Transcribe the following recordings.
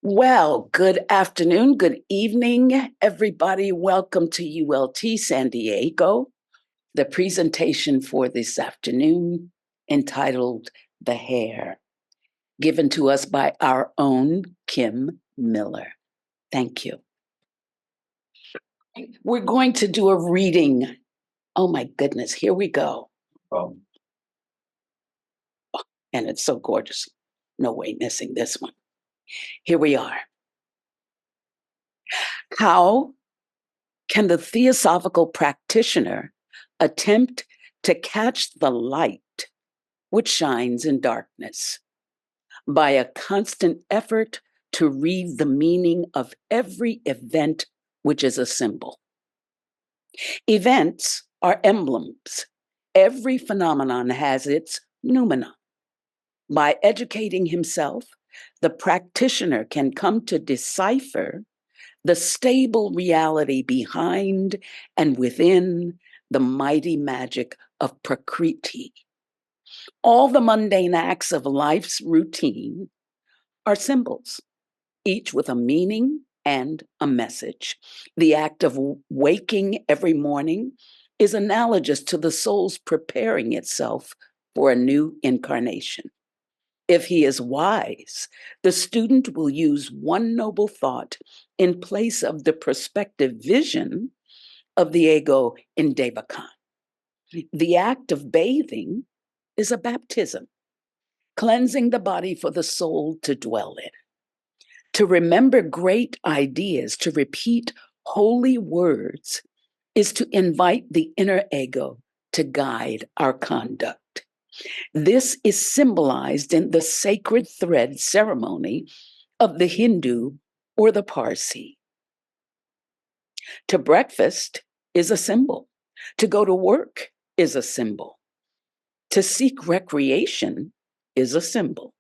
Well, good afternoon, good evening, everybody. Welcome to ULT San Diego. The presentation for this afternoon entitled The Hair, given to us by our own Kim Miller. Thank you. We're going to do a reading. Oh my goodness, here we go. And it's so gorgeous. No way missing this one. Here we are. How can the theosophical practitioner attempt to catch the light which shines in darkness by a constant effort to read the meaning of every event which is a symbol? Events are emblems. Every phenomenon has its noumena. By educating himself, the practitioner can come to decipher the stable reality behind and within the mighty magic of Prakriti. All the mundane acts of life's routine are symbols, each with a meaning and a message. The act of waking every morning is analogous to the soul's preparing itself for a new incarnation. If he is wise, the student will use one noble thought in place of the prospective vision of the ego in Devachan. The act of bathing is a baptism, cleansing the body for the soul to dwell in. To remember great ideas, to repeat holy words, is to invite the inner ego to guide our conduct. This is symbolized in the sacred thread ceremony of the Hindu or the Parsi. To breakfast is a symbol. To go to work is a symbol. To seek recreation is a symbol.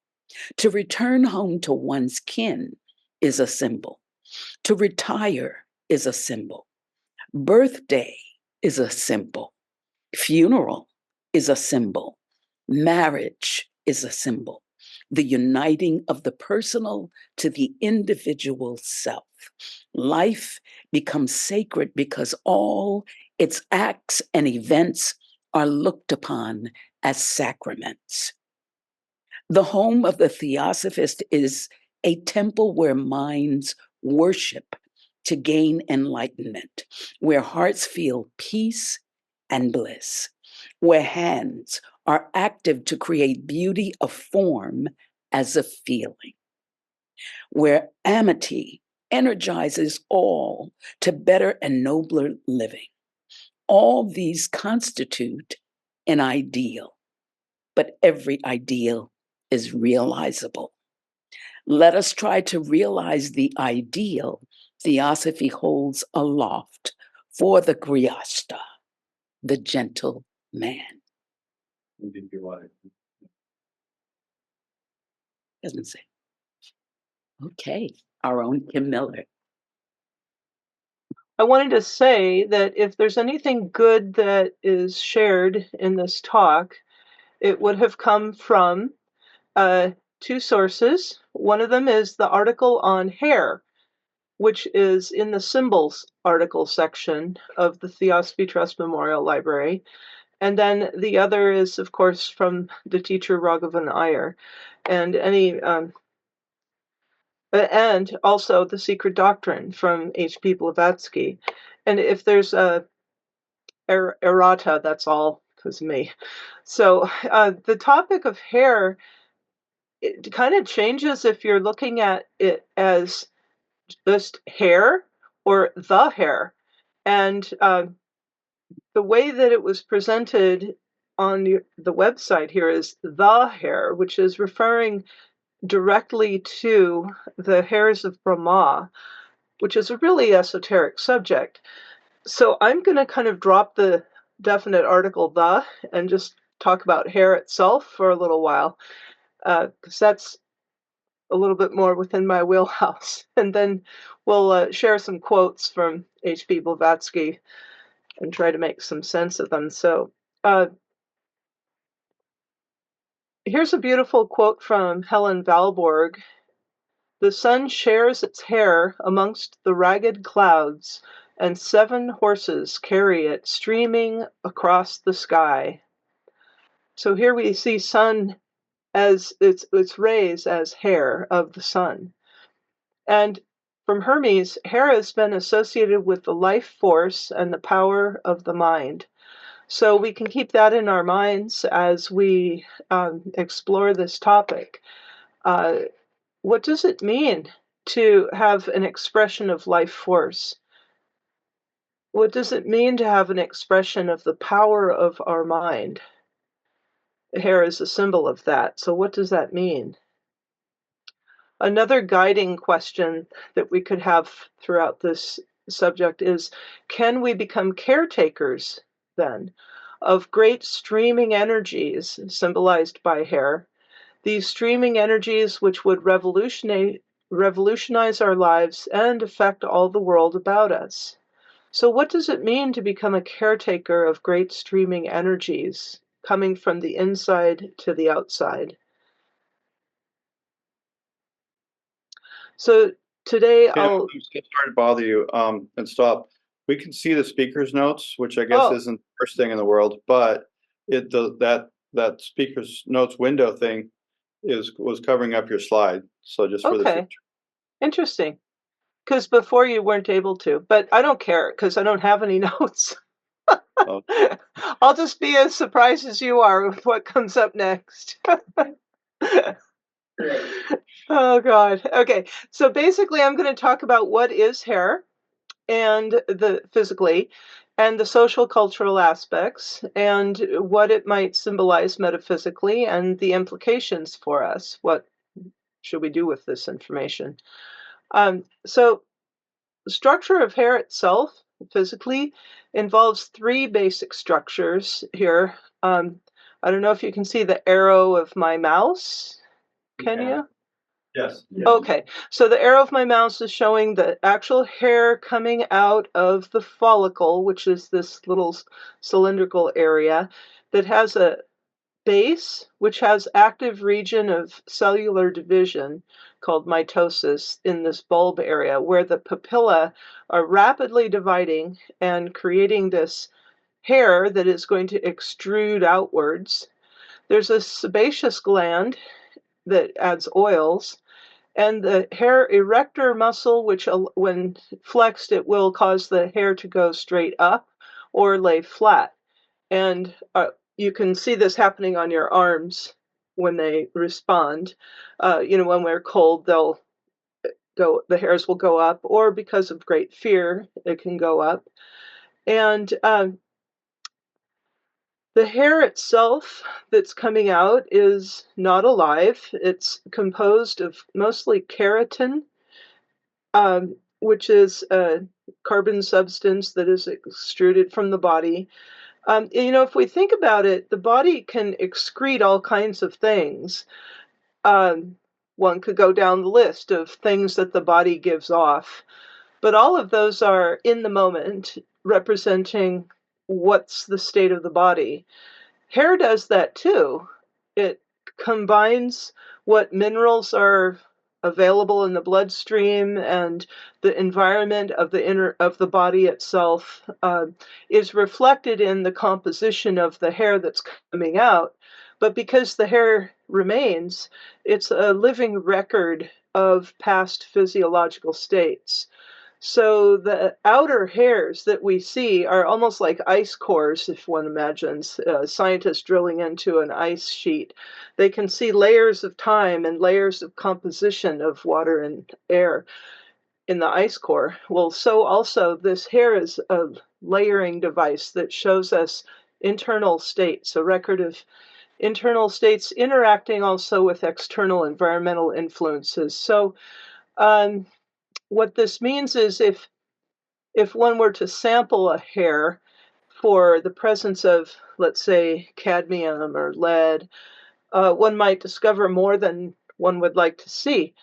To return home to one's kin is a symbol. To retire is a symbol. Birthday is a symbol. Funeral is a symbol. Marriage is a symbol. The uniting of the personal to the individual self. Life becomes sacred because all its acts and events are looked upon as sacraments. The home of the theosophist is a temple where minds worship to gain enlightenment, where hearts feel peace and bliss, where hands are active to create beauty of form as a feeling, where amity energizes all to better and nobler living. All these constitute an ideal, but every ideal is realizable. Let us try to realize the ideal theosophy holds aloft for the Grihastha, the gentle man. Doesn't say. Okay, our own Kim Miller. I wanted to say that if there's anything good that is shared in this talk, it would have come from two sources. One of them is the article on hair, which is in the symbols article section of the Theosophy Trust Memorial Library. And then the other is, of course, from the teacher Raghavan Iyer. And and also The Secret Doctrine from H.P. Blavatsky. And if there's a errata, that's all because of me. So the topic of hair, it kind of changes if you're looking at it as just hair or the hair. And the way that it was presented on the website here is the hair, which is referring directly to the hairs of Brahma, which is a really esoteric subject. So I'm going to kind of drop the definite article the and just talk about hair itself for a little while, because that's a little bit more within my wheelhouse. And then we'll share some quotes from H.P. Blavatsky and try to make some sense of them. So here's a beautiful quote from Helen Valborg The sun shares its hair amongst the ragged clouds, and 7 horses carry it streaming across the sky. So here we see sun as its rays as hair of the sun. And from Hermes, hair has been associated with the life force and the power of the mind. So we can keep that in our minds as we explore this topic. Uh, what does it mean to have an expression of life force? What does it mean to have an expression of the power of our mind? Hair is a symbol of that. So, what does that mean? Another guiding question that we could have throughout this subject is, can we become caretakers then of great streaming energies symbolized by hair? These streaming energies which would revolutionize our lives and affect all the world about us. So, what does it mean to become a caretaker of great streaming energies coming from the inside to the outside? So, today You know, I'll. I'm so sorry to bother you, and stop. We can see the speaker's notes, which I guess Oh, isn't the first thing in the world, but that speaker's notes window thing was covering up your slide. So just for the future. okay. Interesting. Because before you weren't able to, but I don't care because I don't have any notes. Oh, I'll just be as surprised as you are with what comes up next. Oh God. Okay. So basically I'm going to talk about what is hair and the physically and the social cultural aspects and what it might symbolize metaphysically and the implications for us. What should we do with this information? So the structure of hair itself, physically, involves 3 basic structures here. Um, I don't know if you can see the arrow of my mouse. Can you? yes. Okay, so the arrow of my mouse is showing the actual hair coming out of the follicle, which is this little cylindrical area that has a base, which has active region of cellular division called mitosis in this bulb area, where the papilla are rapidly dividing and creating this hair that is going to extrude outwards. There's a sebaceous gland that adds oils, and the hair erector muscle, which when flexed, it will cause the hair to go straight up or lay flat. And you can see this happening on your arms when they respond. When we're cold, the hairs will go up, or because of great fear, it can go up. And the hair itself that's coming out is not alive. It's composed of mostly keratin, which is a carbon substance that is extruded from the body. If we think about it, the body can excrete all kinds of things. Um, One could go down the list of things that the body gives off, but all of those are in the moment, representing what's the state of the body. Hair does that too. It combines what minerals are available in the bloodstream and the environment of the body itself is reflected in the composition of the hair that's coming out. But because the hair remains, it's a living record of past physiological states. So the outer hairs that we see are almost like ice cores, if one imagines scientists drilling into an ice sheet. They can see layers of time and layers of composition of water and air in the ice core. Well, so also this hair is a layering device that shows us internal states, a record of internal states interacting also with external environmental influences. So um, what this means is if one were to sample a hair for the presence of, let's say, cadmium or lead, one might discover more than one would like to see.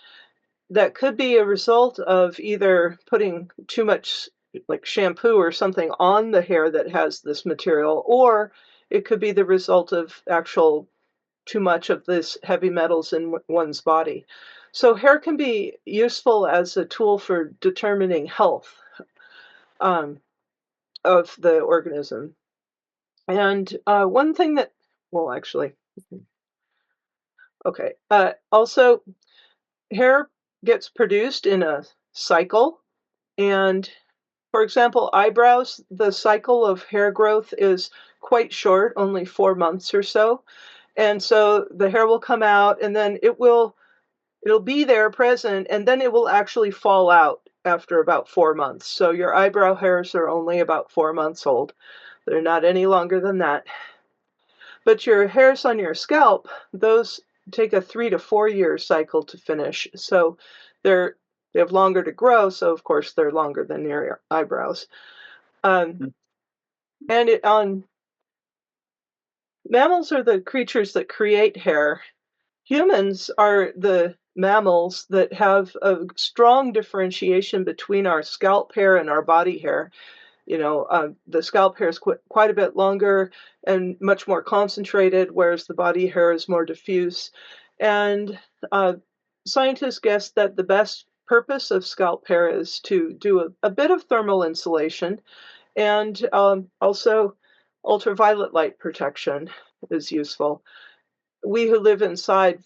That could be a result of either putting too much, like shampoo or something, on the hair that has this material, or it could be the result of actual too much of this heavy metals in one's body. So hair can be useful as a tool for determining health of the organism. And one thing that, well, actually, okay. Also, hair gets produced in a cycle. And for example, eyebrows, the cycle of hair growth is quite short, only 4 months or so. And so the hair will come out and then it'll be there present, and then it will actually fall out after about 4 months. So your eyebrow hairs are only about 4 months old. They're not any longer than that. But your hairs on your scalp, those take a 3 to 4 year cycle to finish. So they have longer to grow, so of course they're longer than your eyebrows. And mammals are the creatures that create hair. Humans are the mammals that have a strong differentiation between our scalp hair and our body hair. The scalp hair is quite a bit longer and much more concentrated, whereas the body hair is more diffuse. And scientists guess that the best purpose of scalp hair is to do a bit of thermal insulation, and also ultraviolet light protection is useful. We who live inside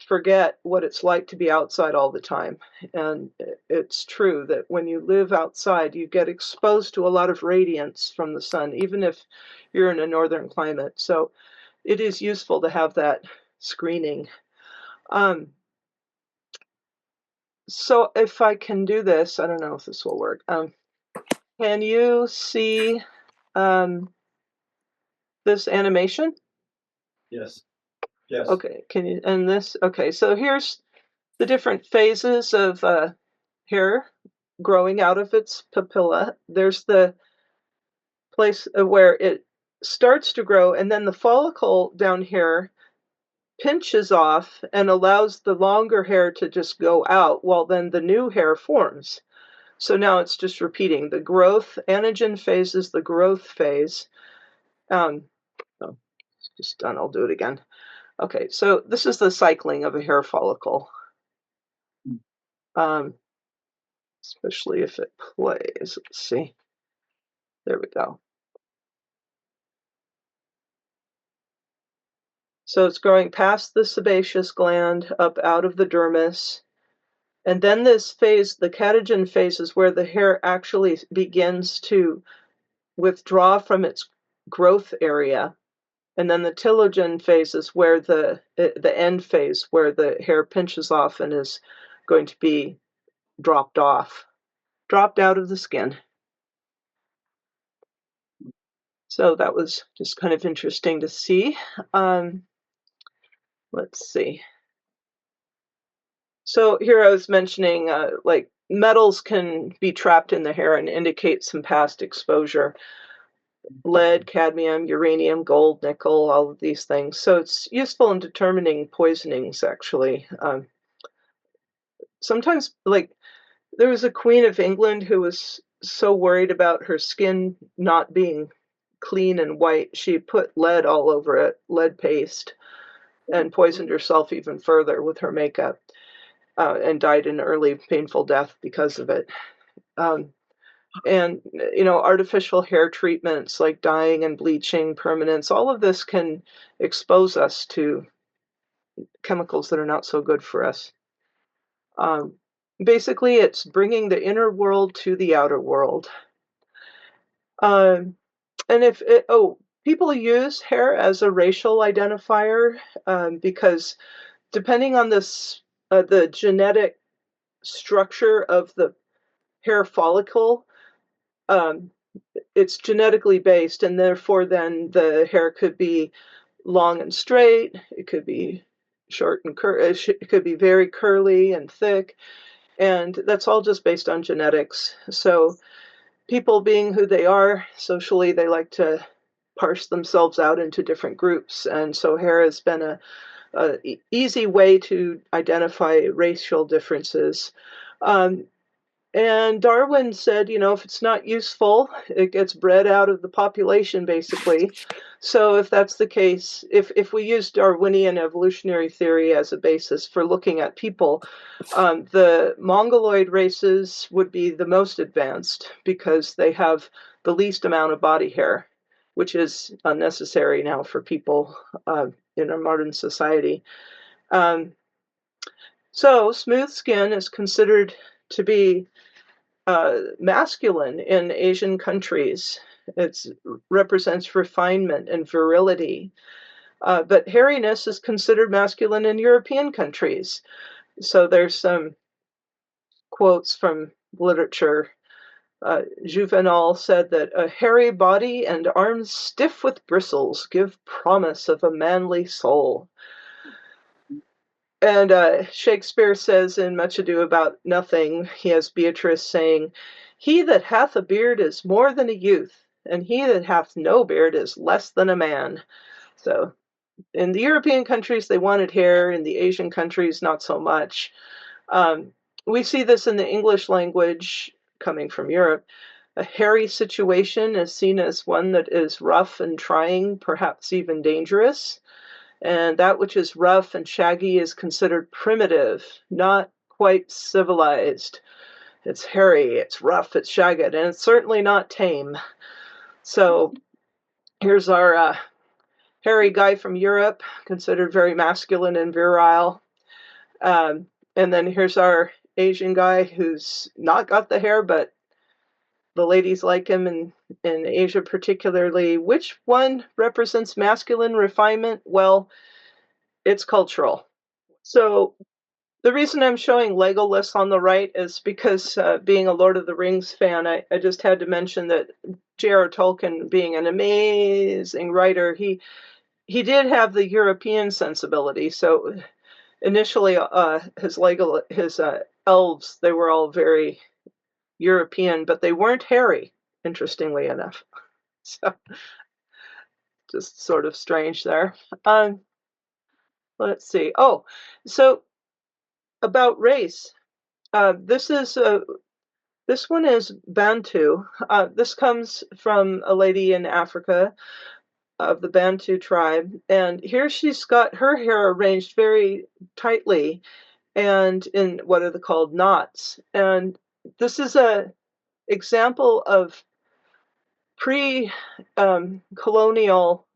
forget what it's like to be outside all the time. And it's true that when you live outside, you get exposed to a lot of radiance from the sun, even if you're in a northern climate. So it is useful to have that screening. So if I can do this, I don't know if this will work. Can you see this animation? Yes. Yes. Okay, can you, and this, okay, so here's the different phases of hair growing out of its papilla. There's the place where it starts to grow, and then the follicle down here pinches off and allows the longer hair to just go out, while then the new hair forms. So now it's just repeating. The growth anagen phase is the growth phase. Oh, it's just done. I'll do it again. Okay, so this is the cycling of a hair follicle. Especially if it plays. Let's see. There we go. So it's growing past the sebaceous gland, up out of the dermis. And then this phase, the catagen phase, is where the hair actually begins to withdraw from its growth area. And then the telogen phase is where the end phase, where the hair pinches off and is going to be dropped out of the skin. So that was just kind of interesting to see. Let's see. So here I was mentioning like metals can be trapped in the hair and indicate some past exposure. Lead, cadmium, uranium, gold, nickel, all of these things. So it's useful in determining poisonings, actually. Sometimes, like, there was a Queen of England who was so worried about her skin not being clean and white, she put lead all over it, lead paste, and poisoned herself even further with her makeup, and died an early, painful death because of it. And, artificial hair treatments like dyeing and bleaching, permanence, all of this can expose us to chemicals that are not so good for us. Basically, it's bringing the inner world to the outer world. And people use hair as a racial identifier because depending on the genetic structure of the hair follicle, it's genetically based, and therefore then the hair could be long and straight, it could be short and it could be very curly and thick, and that's all just based on genetics. So people being who they are socially, they like to parse themselves out into different groups, and so hair has been a easy way to identify racial differences. And Darwin said, if it's not useful, it gets bred out of the population, basically. So if that's the case, if we use Darwinian evolutionary theory as a basis for looking at people, the Mongoloid races would be the most advanced because they have the least amount of body hair, which is unnecessary now for people in a modern society. So smooth skin is considered to be masculine in Asian countries. It represents refinement and virility. But hairiness is considered masculine in European countries. So there's some quotes from literature. Juvenal said that a hairy body and arms stiff with bristles give promise of a manly soul. And Shakespeare says in Much Ado About Nothing, he has Beatrice saying, "He that hath a beard is more than a youth, and he that hath no beard is less than a man." So in the European countries, they wanted hair. In the Asian countries, not so much. We see this in the English language coming from Europe. A hairy situation is seen as one that is rough and trying, perhaps even dangerous. And that which is rough and shaggy is considered primitive, not quite civilized. It's hairy, it's rough, it's shagged, and it's certainly not tame. So here's our hairy guy from Europe, considered very masculine and virile. And then here's our Asian guy who's not got the hair, but the ladies like him in Asia particularly. Which one represents masculine refinement? Well, it's cultural. So the reason I'm showing Legolas on the right is because being a Lord of the Rings fan, I just had to mention that J.R. Tolkien, being an amazing writer, he did have the European sensibility. So initially, his elves, they were all very European, but they weren't hairy, interestingly enough. So just sort of strange there. Let's see. Oh, so about race. This one is Bantu. This comes from a lady in Africa of the Bantu tribe, and here she's got her hair arranged very tightly and in what are called knots. And this is a example of pre-colonial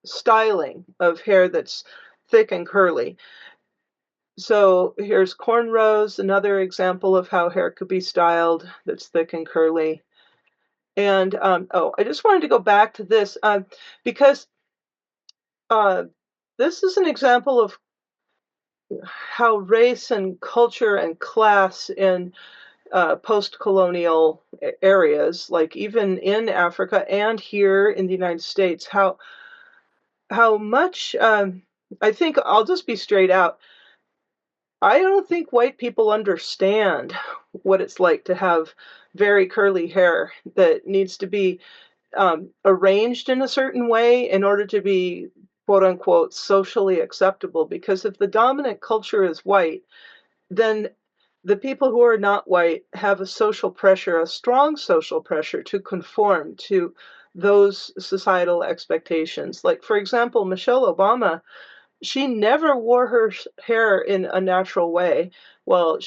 styling of hair that's thick and curly. So here's cornrows, another example of how hair could be styled that's thick and curly. And I just wanted to go back to this because this is an example of how race and culture and class in post-colonial areas, like even in Africa and here in the United States, how much, I think I'll just be straight out. I don't think white people understand what it's like to have very curly hair that needs to be arranged in a certain way in order to be quote unquote socially acceptable. Because if the dominant culture is white, then the people who are not white have a social pressure, a strong social pressure to conform to those societal expectations. Like, for example, Michelle Obama, she never wore her hair in a natural way while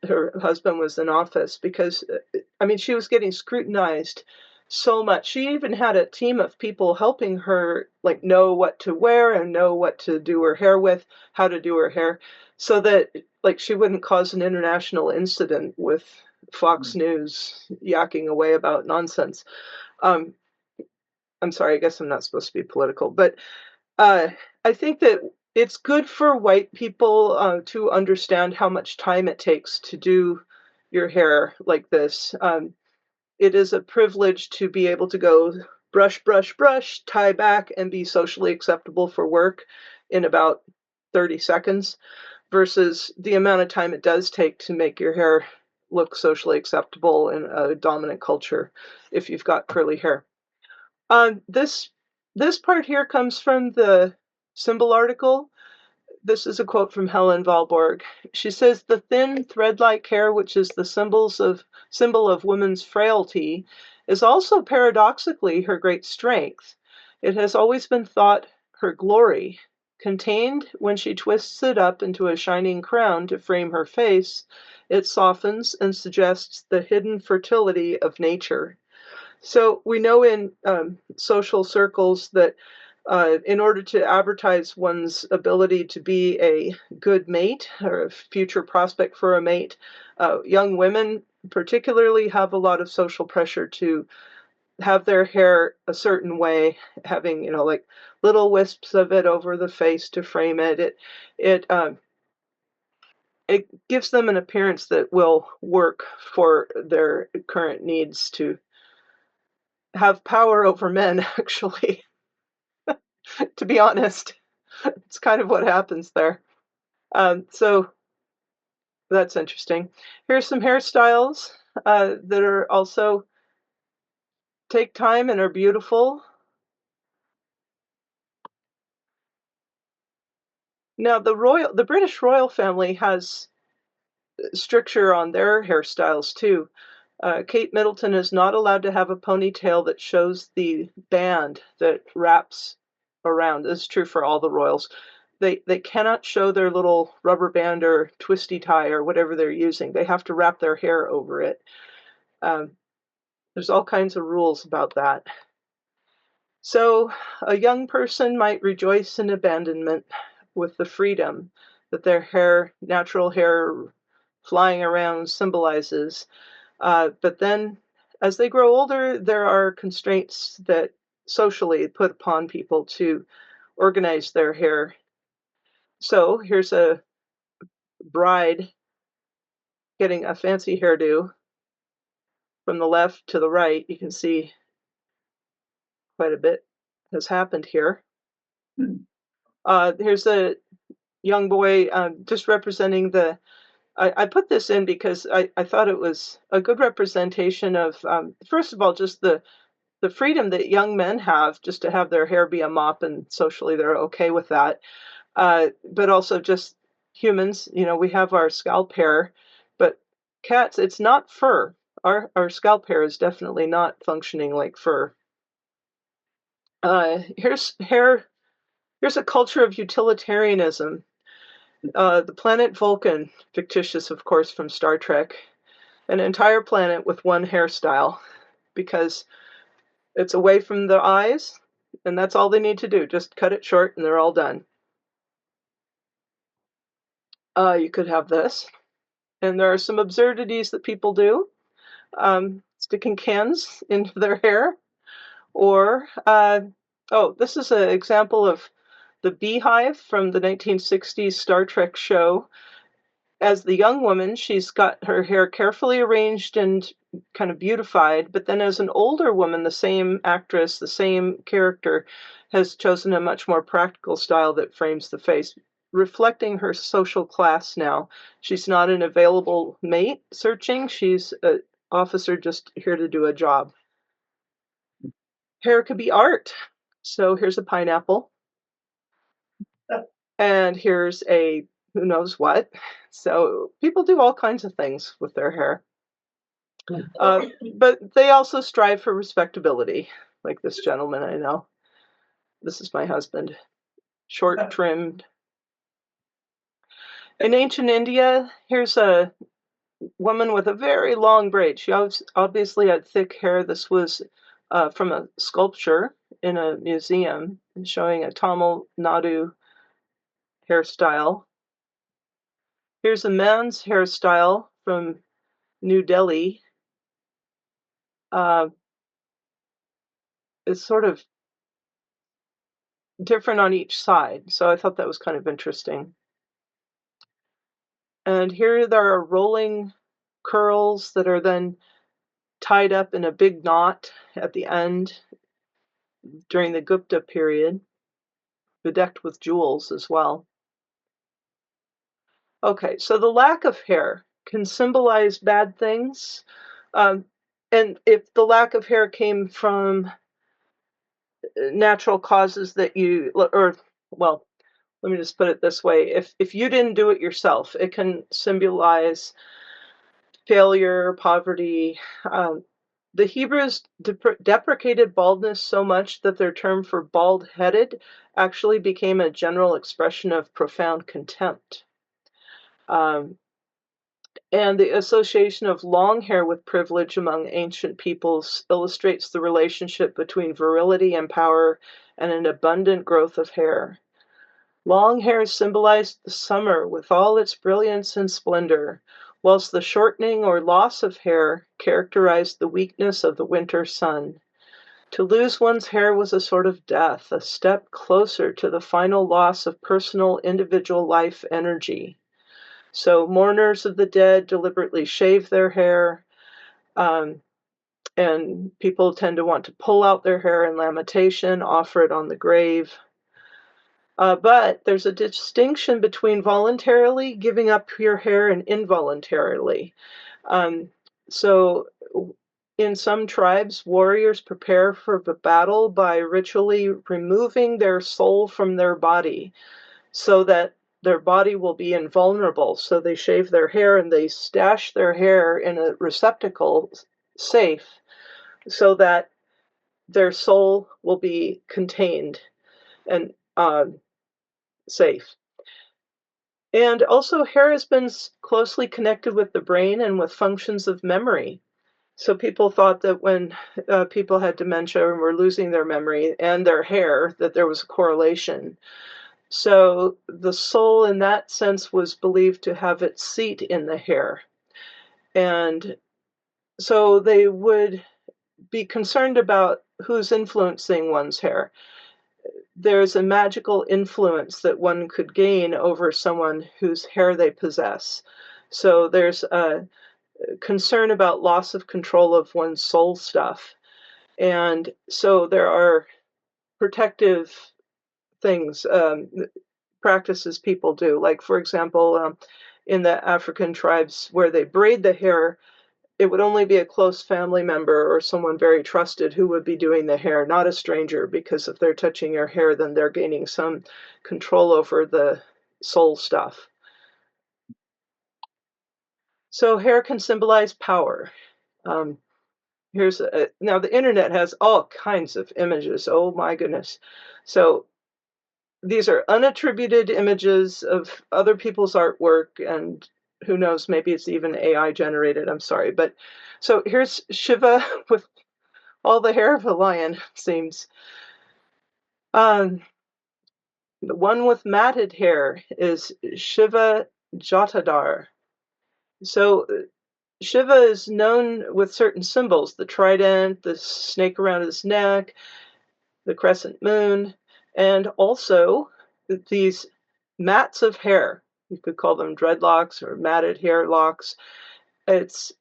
her husband was in office because, I mean, she was getting scrutinized so much. She even had a team of people helping her, like, know what to wear and know what to do her hair with, how to do her hair, so that, like, she wouldn't cause an international incident with Fox News yakking away about nonsense. I'm sorry, I guess I'm not supposed to be political, but I think that it's good for white people to understand how much time it takes to do your hair like this. It is a privilege to be able to go brush, brush, brush, tie back, and be socially acceptable for work in about 30 seconds versus the amount of time it does take to make your hair look socially acceptable in a dominant culture if you've got curly hair. This part here comes from the Symbol article. This is a quote from Helen Valborg. She says, "The thin thread-like hair, which is the symbol of woman's frailty, is also paradoxically her great strength. It has always been thought her glory, contained when she twists it up into a shining crown to frame her face, it softens and suggests the hidden fertility of nature. So we know in social circles that in order to advertise one's ability to be a good mate or a future prospect for a mate, young women particularly have a lot of social pressure to have their hair a certain way, having, like little wisps of it over the face to frame it. It gives them an appearance that will work for their current needs to have power over men, actually. To be honest, it's kind of what happens there. So that's interesting. Here's some hairstyles that are also take time and are beautiful. Now, the British royal family has stricture on their hairstyles too. Kate Middleton is not allowed to have a ponytail that shows the band that wraps around. This is true for all the royals. They cannot show their little rubber band or twisty tie or whatever they're using. They have to wrap their hair over it. There's all kinds of rules about that. So a young person might rejoice in abandonment with the freedom that their hair, natural hair flying around symbolizes. But then as they grow older, there are constraints that socially put upon people to organize their hair. So here's a bride getting a fancy hairdo. From the left to the right, you can see quite a bit has happened here. Here's a young boy just representing the I put this in because I thought it was a good representation of, first of all, just the freedom that young men have just to have their hair be a mop, and socially they're okay with that. But also just humans, we have our scalp hair, but cats, it's not fur. Our scalp hair is definitely not functioning like fur. Here's hair. Here's a culture of utilitarianism. The planet Vulcan, fictitious, of course, from Star Trek, an entire planet with one hairstyle because it's away from the eyes, and that's all they need to do. Just cut it short, and they're all done. You could have this. And there are some absurdities that people do, sticking cans into their hair. Or, this is an example of the beehive from the 1960s Star Trek show. As the young woman, she's got her hair carefully arranged and kind of beautified, but then as an older woman, the same actress, the same character, has chosen a much more practical style that frames the face, reflecting her social class now. She's not an available mate searching, she's an officer just here to do a job. Hair could be art. So here's a pineapple. And here's a who knows what. So people do all kinds of things with their hair. But they also strive for respectability, like this gentleman I know. This is my husband, short trimmed. In ancient India, here's a woman with a very long braid. She obviously had thick hair. This was from a sculpture in a museum showing a Tamil Nadu hairstyle. Here's a man's hairstyle from New Delhi. It's sort of different on each side, so I thought that was kind of interesting. And here there are rolling curls that are then tied up in a big knot at the end during the Gupta period, bedecked with jewels as well. Okay, so the lack of hair can symbolize bad things. And if the lack of hair came from natural causes that let me just put it this way. If you didn't do it yourself, it can symbolize failure, poverty, The Hebrews deprecated baldness so much that their term for bald-headed actually became a general expression of profound contempt. And the association of long hair with privilege among ancient peoples illustrates the relationship between virility and power and an abundant growth of hair. Long hair symbolized the summer with all its brilliance and splendor, whilst the shortening or loss of hair characterized the weakness of the winter sun. To lose one's hair was a sort of death, a step closer to the final loss of personal individual life energy. So mourners of the dead deliberately shave their hair, and people tend to want to pull out their hair in lamentation, offer it on the grave. But there's a distinction between voluntarily giving up your hair and involuntarily. So in some tribes, warriors prepare for the battle by ritually removing their soul from their body so that their body will be invulnerable. So they shave their hair and they stash their hair in a receptacle safe so that their soul will be contained and safe. And also, hair has been closely connected with the brain and with functions of memory. So people thought that when people had dementia and were losing their memory and their hair, that there was a correlation. So the soul, in that sense, was believed to have its seat in the hair. And so they would be concerned about who's influencing one's hair. There's a magical influence that one could gain over someone whose hair they possess. So there's a concern about loss of control of one's soul stuff. And so there are protective things, practices people do. Like, for example, in the African tribes where they braid the hair, it would only be a close family member or someone very trusted who would be doing the hair, not a stranger, because if they're touching your hair, then they're gaining some control over the soul stuff. So hair can symbolize power. Now the internet has all kinds of images. Oh my goodness. So these are unattributed images of other people's artwork, and who knows, maybe it's even AI generated. I'm sorry. But so here's Shiva with all the hair of a lion, seems. The one with matted hair is Shiva Jatadhar. So Shiva is known with certain symbols, the trident, the snake around his neck, the crescent moon, and also these mats of hair. You could call them dreadlocks or matted hair locks. It's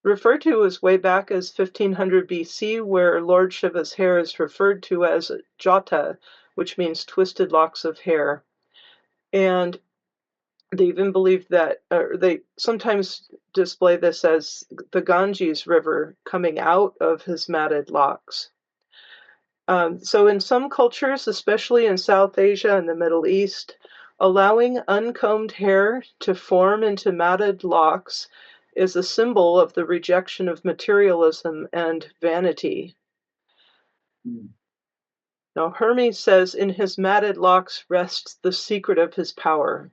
referred to as way back as 1500 BC, where Lord Shiva's hair is referred to as jata, which means twisted locks of hair. And they even believe that, they sometimes display this as the Ganges River coming out of his matted locks. So in some cultures, especially in South Asia and the Middle East, allowing uncombed hair to form into matted locks is a symbol of the rejection of materialism and vanity. Now, Hermes says, in his matted locks rests the secret of his power.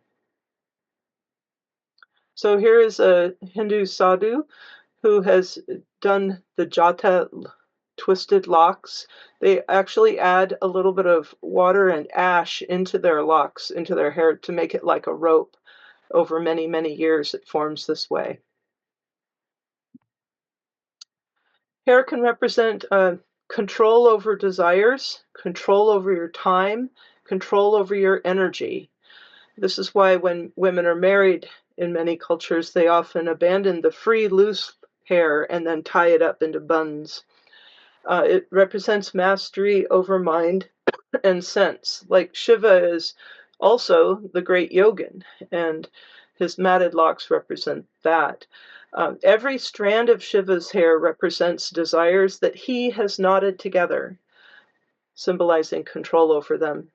So here is a Hindu sadhu who has done the jata twisted locks. They actually add a little bit of water and ash into their locks, into their hair, to make it like a rope. Over many, many years, it forms this way. Hair can represent control over desires, control over your time, control over your energy. This is why when women are married in many cultures, they often abandon the free, loose hair and then tie it up into buns. It represents mastery over mind and sense. Like Shiva is also the great yogin, and his matted locks represent that. Every strand of Shiva's hair represents desires that he has knotted together, symbolizing control over them.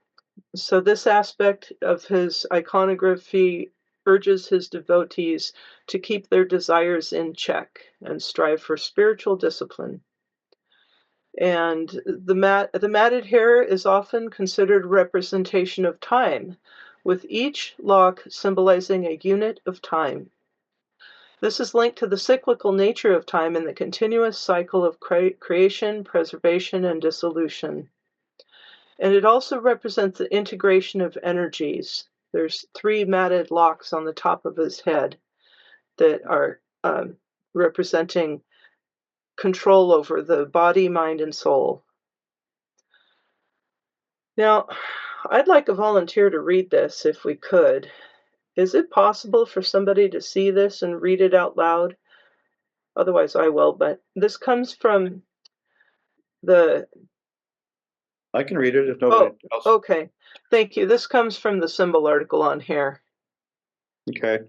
So this aspect of his iconography urges his devotees to keep their desires in check and strive for spiritual discipline. And the matted hair is often considered a representation of time, with each lock symbolizing a unit of time. This is linked to the cyclical nature of time and the continuous cycle of creation, preservation, and dissolution. And it also represents the integration of energies. There's 3 matted locks on the top of his head that are representing control over the body, mind, and soul. Now, I'd like a volunteer to read this if we could. Is it possible for somebody to see this and read it out loud? Otherwise, I will, but this comes from the. I can read it if nobody else. Okay. Thank you. This comes from the symbol article on hair. Okay.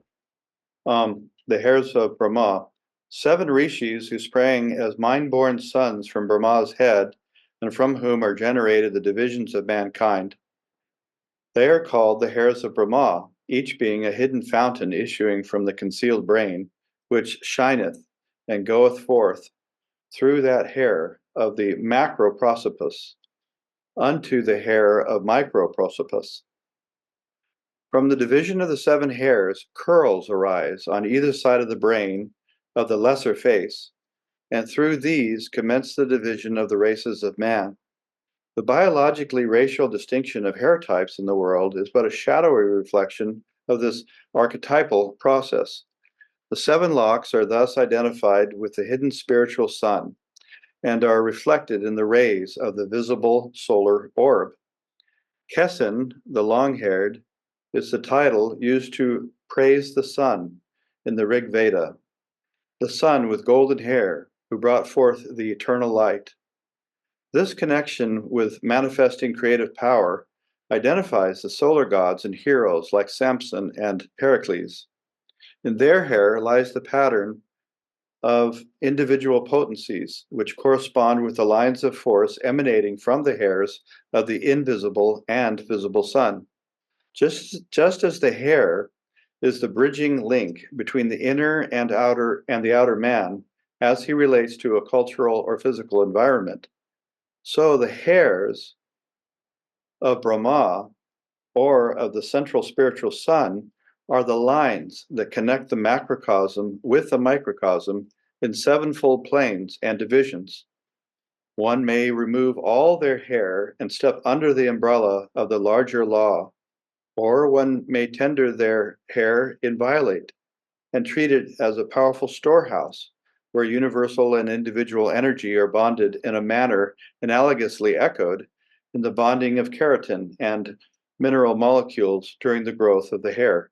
The hairs of Brahma. 7 rishis who sprang as mind-born sons from Brahma's head, and from whom are generated the divisions of mankind. They are called the hairs of Brahma, each being a hidden fountain issuing from the concealed brain, which shineth and goeth forth through that hair of the macroprosopus unto the hair of microprosopus. From the division of the 7 hairs, curls arise on either side of the brain of the lesser face, and through these commence the division of the races of man. The biologically racial distinction of hair types in the world is but a shadowy reflection of this archetypal process. The 7 locks are thus identified with the hidden spiritual sun and are reflected in the rays of the visible solar orb. Kesin, the long-haired, is the title used to praise the sun in the Rig Veda, the sun with golden hair who brought forth the eternal light. This connection with manifesting creative power identifies the solar gods and heroes like Samson and Heracles. In their hair lies the pattern of individual potencies, which correspond with the lines of force emanating from the hairs of the invisible and visible sun. Just as the hair is the bridging link between the inner and the outer man as he relates to a cultural or physical environment, so the hairs of Brahma or of the central spiritual sun are the lines that connect the macrocosm with the microcosm in 7-fold planes and divisions. One may remove all their hair and step under the umbrella of the larger law, or one may tender their hair inviolate and treat it as a powerful storehouse where universal and individual energy are bonded in a manner analogously echoed in the bonding of keratin and mineral molecules during the growth of the hair.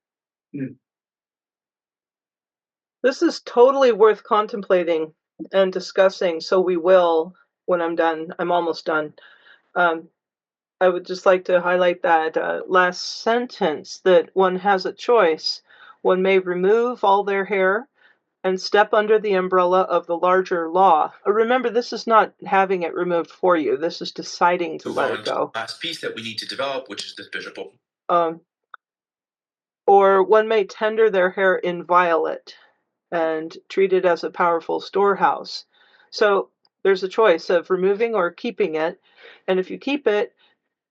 This is totally worth contemplating and discussing, so we will when I'm done. I'm almost done. I would just like to highlight that last sentence, that one has a choice. One may remove all their hair and step under the umbrella of the larger law. Remember, this is not having it removed for you. This is deciding to let it go. Last piece that we need to develop, which is this bishop. Or one may tender their hair inviolate and treat it as a powerful storehouse. So there's a choice of removing or keeping it. And if you keep it,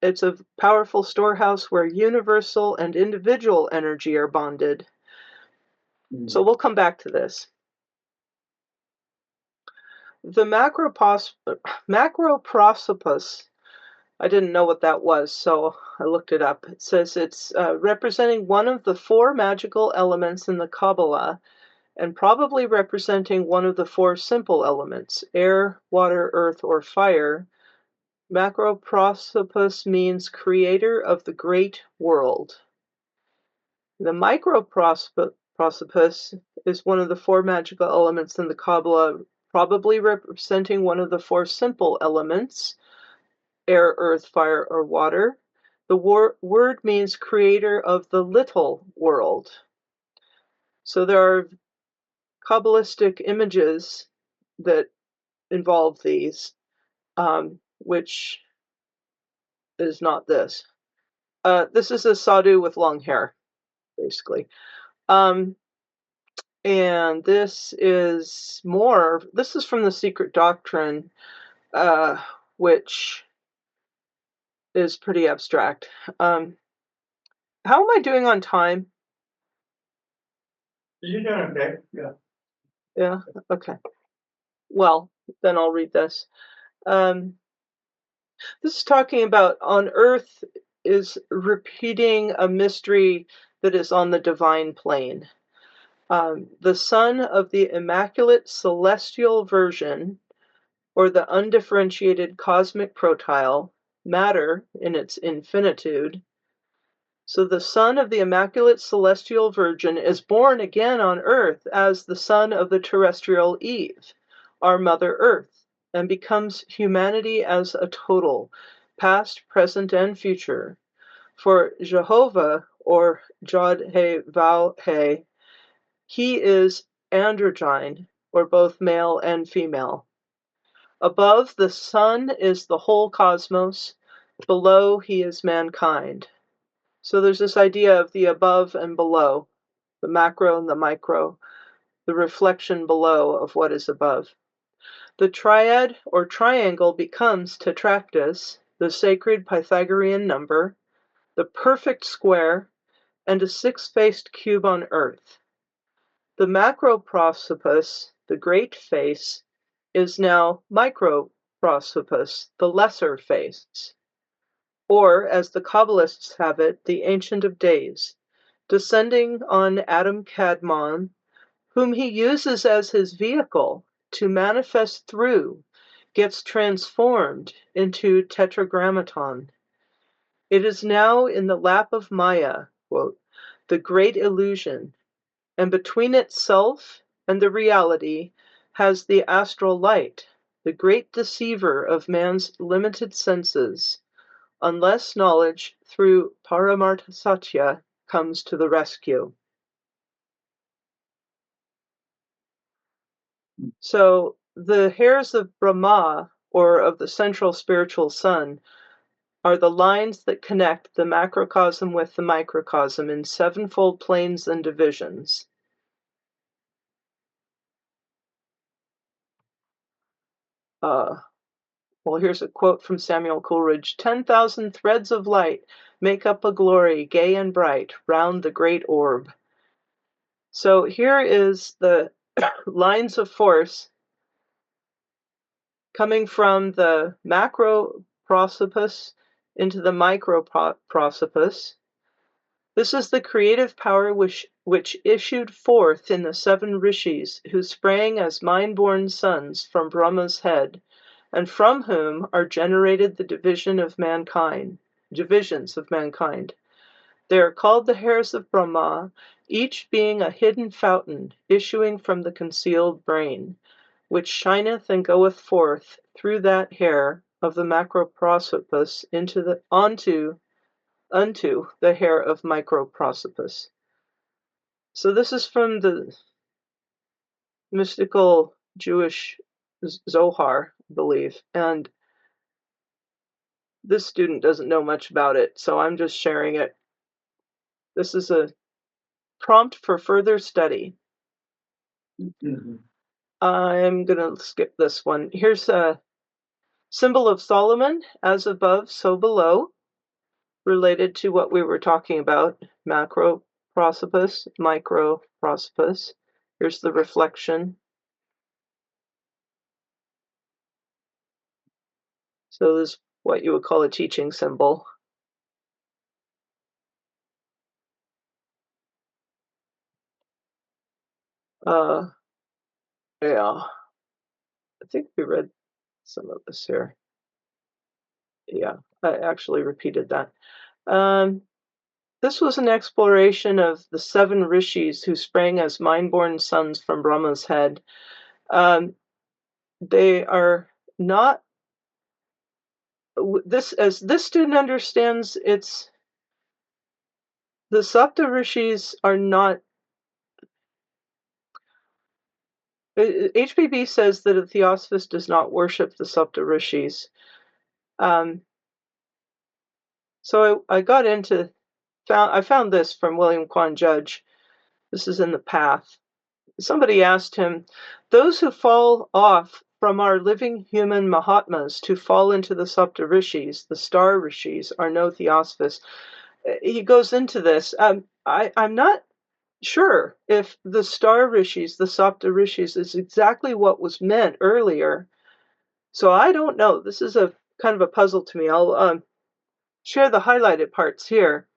it's a powerful storehouse where universal and individual energy are bonded. So we'll come back to this. The macroprosopus, I didn't know what that was, so I looked it up. It says it's representing one of the 4 magical elements in the Kabbalah, and probably representing one of the 4 simple elements, air, water, earth, or fire. Macroprosopus means creator of the great world. The microprosopus is one of the 4 magical elements in the Kabbalah, probably representing one of the 4 simple elements, air, earth, fire, or water. The word means creator of the little world. So there are Kabbalistic images that involve these, which is not this. This is a sadhu with long hair, basically. And this is from the Secret Doctrine. which is pretty abstract. How am I doing on time? You're doing okay, yeah. Yeah, okay. Well, then I'll read this. This is talking about on earth is repeating a mystery that is on the divine plane. The son of the Immaculate Celestial Virgin, or the undifferentiated cosmic protyle, matter in its infinitude. So the son of the Immaculate Celestial Virgin is born again on earth as the son of the terrestrial Eve, our Mother Earth, and becomes humanity as a total, past, present, and future. For Jehovah, or Jod-He-Vau-He, he is androgyne, or both male and female. Above the sun is the whole cosmos, below he is mankind. So there's this idea of the above and below, the macro and the micro, the reflection below of what is above. The triad or triangle becomes tetractys, the sacred Pythagorean number, the perfect square, and a six-faced cube on earth. The macroprosopus, the great face, is now microprosopus, the lesser face, or, as the Kabbalists have it, the Ancient of Days, descending on Adam Kadmon, whom he uses as his vehicle to manifest through, gets transformed into Tetragrammaton. It is now in the lap of Maya, quote, the great illusion, and between itself and the reality has the astral light, the great deceiver of man's limited senses, unless knowledge through Paramartha Satya comes to the rescue. So the hairs of Brahma, or of the central spiritual sun, are the lines that connect the macrocosm with the microcosm in sevenfold planes and divisions. Well, here's a quote from Samuel Coleridge. 10,000 threads of light make up a glory gay and bright round the great orb. So here is the lines of force coming from the macroprosopus into the microprosopus. This is the creative power which issued forth in the seven rishis who sprang as mind-born sons from Brahma's head, and from whom are generated the divisions of mankind. They are called the hairs of Brahma, each being a hidden fountain issuing from the concealed brain, which shineth and goeth forth through that hair of the macroprosopus unto the hair of microprosopus. So this is from the mystical Jewish Zohar, I believe, and this student doesn't know much about it, so I'm just sharing it. This is a prompt for further study. I'm going to skip this one. Here's a symbol of Solomon, as above, so below, related to what we were talking about, macroprosopus, microprosopus. Here's the reflection. So this is what you would call a teaching symbol. Yeah, I think we read some of this here. Yeah, I actually repeated that. This was an exploration of the seven rishis who sprang as mind-born sons from Brahma's head. They are not as this student understands. It's the Sapta Rishis are not. HPB says that a Theosophist does not worship the Sapta Rishis. So I got into. I found this from William Quan Judge. This is in The Path. Somebody asked him, those who fall off from our living human Mahatmas to fall into the Sapta Rishis, the star Rishis, are no Theosophists. He goes into this. I'm not sure if the star Rishis, the Sapta Rishis, is exactly what was meant earlier. So I don't know. This is a kind of a puzzle to me. I'll share the highlighted parts here.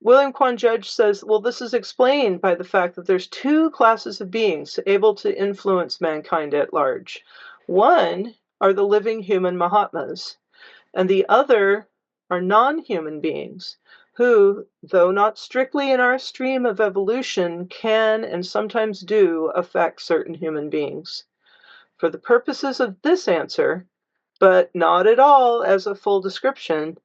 William Quan Judge says, well, this is explained by the fact that there's two classes of beings able to influence mankind at large. One are the living human Mahatmas, and the other are non-human beings who, though not strictly in our stream of evolution, can and sometimes do affect certain human beings. For the purposes of this answer, but not at all as a full description,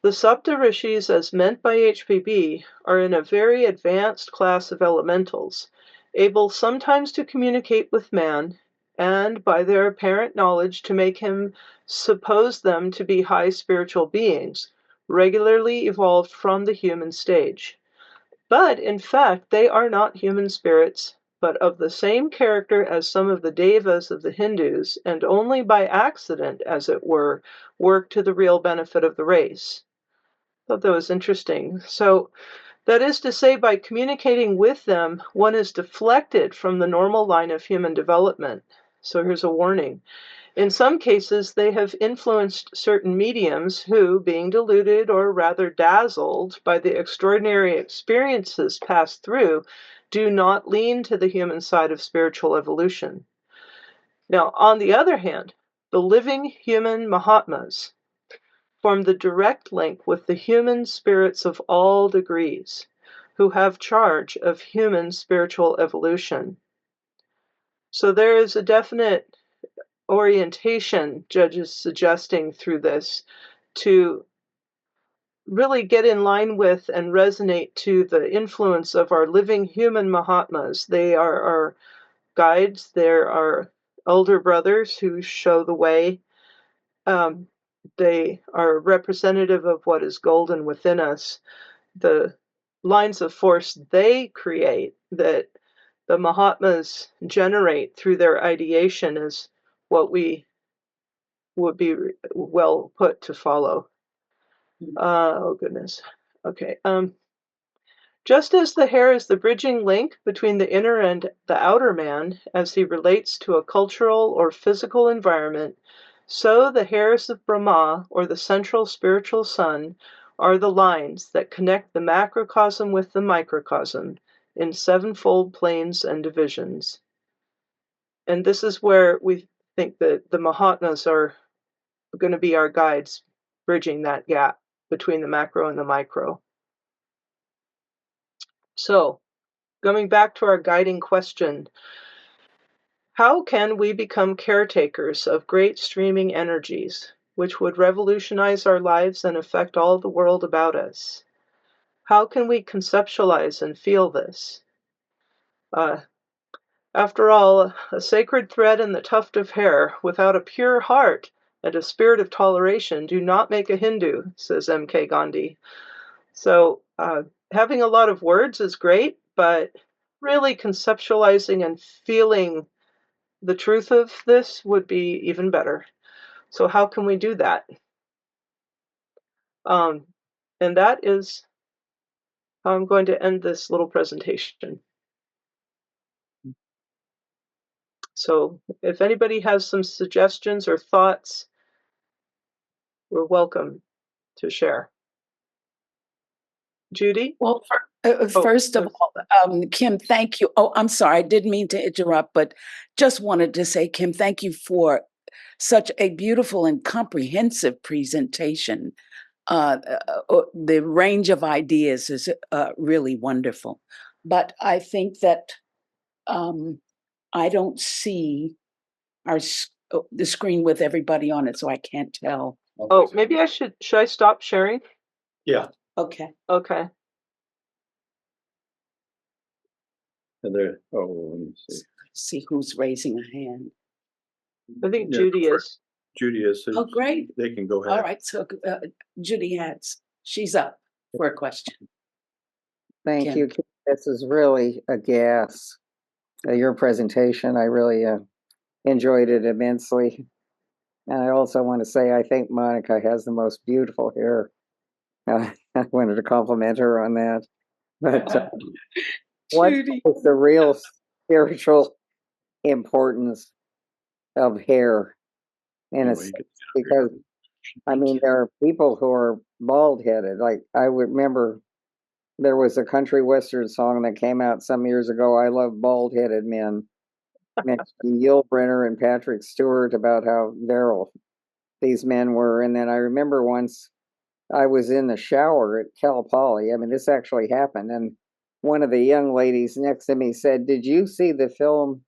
the Sapta Rishis, as meant by HPB, are in a very advanced class of elementals, able sometimes to communicate with man, and by their apparent knowledge to make him suppose them to be high spiritual beings, regularly evolved from the human stage. But in fact, they are not human spirits, but of the same character as some of the devas of the Hindus, and only by accident, as it were, work to the real benefit of the race. Thought that was interesting. So that is to say, by communicating with them, one is deflected from the normal line of human development. So here's a warning. In some cases, they have influenced certain mediums who, being deluded or rather dazzled by the extraordinary experiences passed through, do not lean to the human side of spiritual evolution. Now, on the other hand, the living human Mahatmas form the direct link with the human spirits of all degrees, who have charge of human spiritual evolution. So there is a definite orientation, Judge is suggesting through this, to really get in line with and resonate to the influence of our living human Mahatmas. They are our guides, they're our elder brothers who show the way. They are representative of what is golden within us. The lines of force they create, that the Mahatmas generate through their ideation, is what we would be well put to follow. Oh goodness. Okay. Just as the hair is the bridging link between the inner and the outer man as he relates to a cultural or physical environment, so the hairs of Brahma, or the central spiritual sun, are the lines that connect the macrocosm with the microcosm in sevenfold planes and divisions. And this is where we think that the Mahatmas are going to be our guides, bridging that gap between the macro and the micro. So, going back to our guiding question, how can we become caretakers of great streaming energies, which would revolutionize our lives and affect all the world about us? How can we conceptualize and feel this? After all, a sacred thread and the tuft of hair, without a pure heart and a spirit of toleration, do not make a Hindu, says M.K. Gandhi. So having a lot of words is great, but really conceptualizing and feeling the truth of this would be even better. So how can we do that? And that is how I'm going to end this little presentation. So if anybody has some suggestions or thoughts, we're welcome to share. Judy? Well, first of all, Kim, thank you. Oh, I'm sorry, I didn't mean to interrupt, but just wanted to say, Kim, thank you for such a beautiful and comprehensive presentation. The range of ideas is really wonderful. But I think that I don't see the screen with everybody on it, so I can't tell. Oh, maybe I should I stop sharing? Yeah. Okay. Okay. And there, let me see. See who's raising a hand. I think Yeah, Judy is. Judy is. So Oh, great. they can go ahead. All right, so Judy she's up for a question. Thank you. This is really a gas. Your presentation, I really enjoyed it immensely. And I also want to say I think Monica has the most beautiful hair. I wanted to compliment her on that. But what Judy. is the real spiritual importance of hair in a sense? Because I mean, there are people who are bald headed. Like I would remember there was a country western song that came out some years ago. I love bald headed men. Next to Yul Brynner and Patrick Stewart about how virile these men were. And then I remember once I was in the shower at Cal Poly. I mean, this actually happened. And one of the young ladies next to me said, "Did you see the film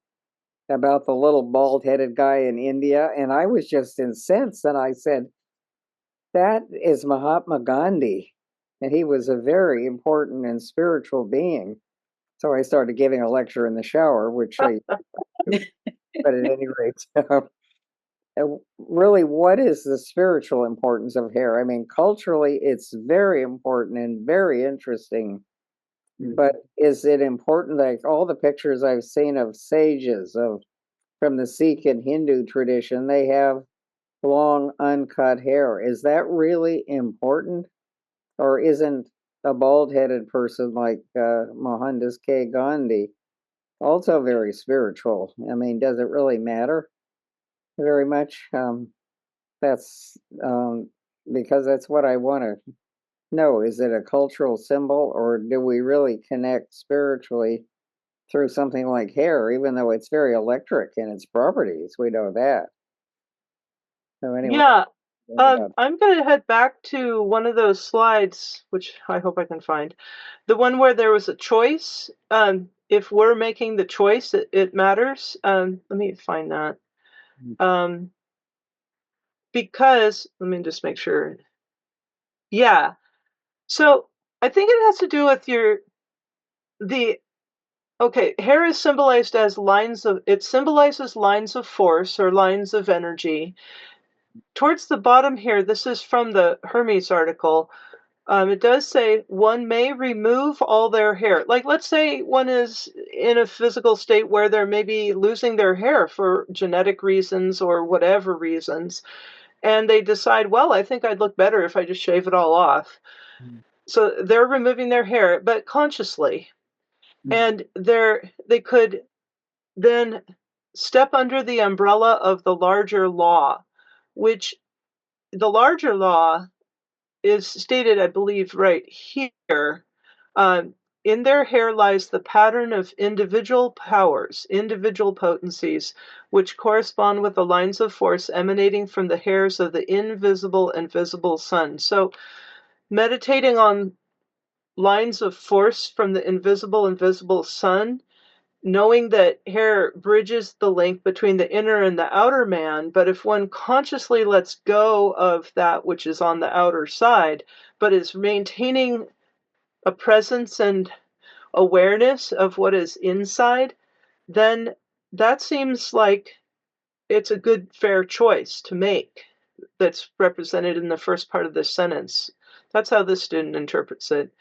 about the little bald headed guy in India?" And I was just incensed. And I said, "That is Mahatma Gandhi. And he was a very important and spiritual being." So I started giving a lecture in the shower, which I, but at any rate, really, what is the spiritual importance of hair? I mean, culturally, it's very important and very interesting. But is it important? Like all the pictures I've seen of sages from the Sikh and Hindu tradition, they have long uncut hair. Is that really important, or isn't a bald-headed person like Mohandas K. Gandhi also very spiritual? I mean, does it really matter very much? That's because that's what I want to know. Is it a cultural symbol, or do we really connect spiritually through something like hair, even though it's very electric in its properties? We know that. So anyway, Yeah. I'm going to head back to one of those slides, which I hope I can find. The one where there was a choice. If we're making the choice, it matters. Let me find that. Because, let me just make sure. Yeah. So I think it has to do with hair is symbolized as it symbolizes lines of force or lines of energy. Towards the bottom here, this is from the Hermes article. It does say one may remove all their hair. Like, let's say one is in a physical state where they're maybe losing their hair for genetic reasons or whatever reasons. And they decide, well, I think I'd look better if I just shave it all off. So they're removing their hair, but consciously. And they could then step under the umbrella of the larger law, which the larger law is stated, I believe, right here. In their hair lies the pattern of individual powers, individual potencies, which correspond with the lines of force emanating from the hairs of the invisible and visible sun. So, meditating on lines of force from the invisible and visible sun, knowing that hair bridges the link between the inner and the outer man, but if one consciously lets go of that which is on the outer side, but is maintaining a presence and awareness of what is inside, then that seems like it's a good, fair choice to make that's represented in the first part of this sentence. That's how this student interprets it.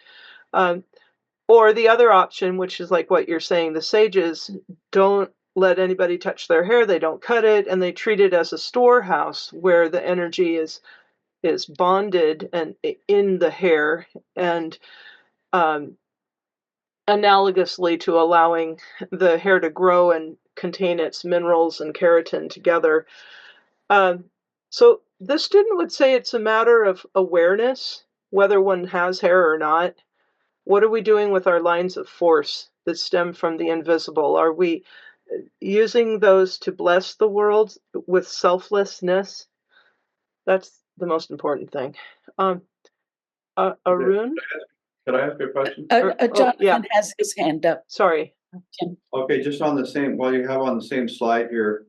Or the other option, which is like what you're saying, the sages don't let anybody touch their hair, they don't cut it, and they treat it as a storehouse where the energy is bonded and in the hair, and analogously to allowing the hair to grow and contain its minerals and keratin together. So this student would say it's a matter of awareness, whether one has hair or not. What are we doing with our lines of force that stem from the invisible? Are we using those to bless the world with selflessness? That's the most important thing. Arun? Could I ask you a question? Jonathan has his hand up. Sorry. Okay, just on the same, while you have on the same slide here,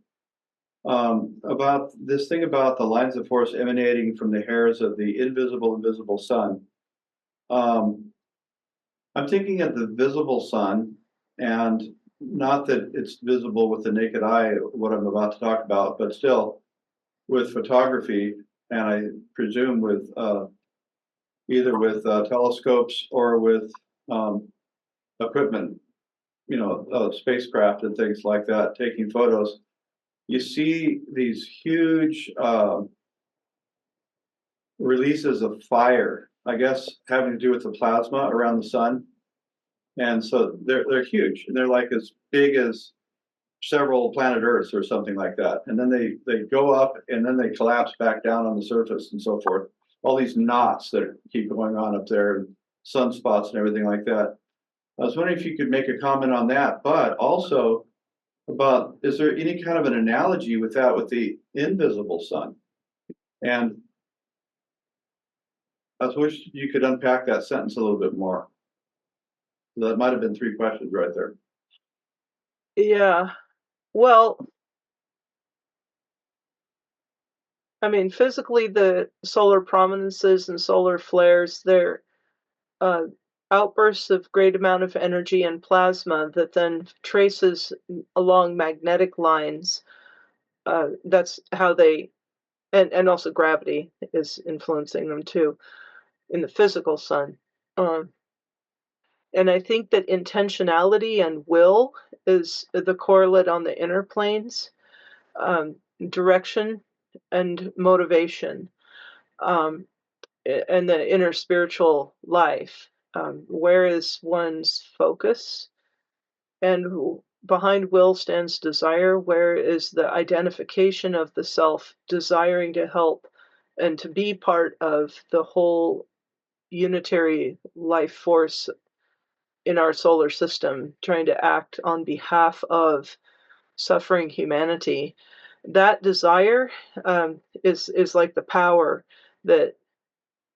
about this thing about the lines of force emanating from the hairs of the invisible and visible sun. I'm thinking of the visible sun, and not that it's visible with the naked eye, what I'm about to talk about, but still with photography, and I presume with either with telescopes or with equipment, spacecraft and things like that, taking photos. you see these huge releases of fire, I guess having to do with the plasma around the sun. And so they're huge, and they're like as big as several planet Earths or something like that. And then they go up and then they collapse back down on the surface and so forth. All these knots that keep going on up there, and sunspots and everything like that. I was wondering if you could make a comment on that, but also about, is there any kind of an analogy with that with the invisible sun? And I wish you could unpack that sentence a little bit more. That might have been 3 questions right there. Yeah. Well, I mean, physically, the solar prominences and solar flares, they're outbursts of great amount of energy and plasma that then traces along magnetic lines. That's how they, and also gravity is influencing them too in the physical sun. Um, and I think that intentionality and will is the correlate on the inner planes, direction and motivation. Um, and the inner spiritual life. Where is one's focus? And behind will stands desire. Where is the identification of the self desiring to help and to be part of the whole unitary life force in our solar system, trying to act on behalf of suffering humanity? That desire is like the power that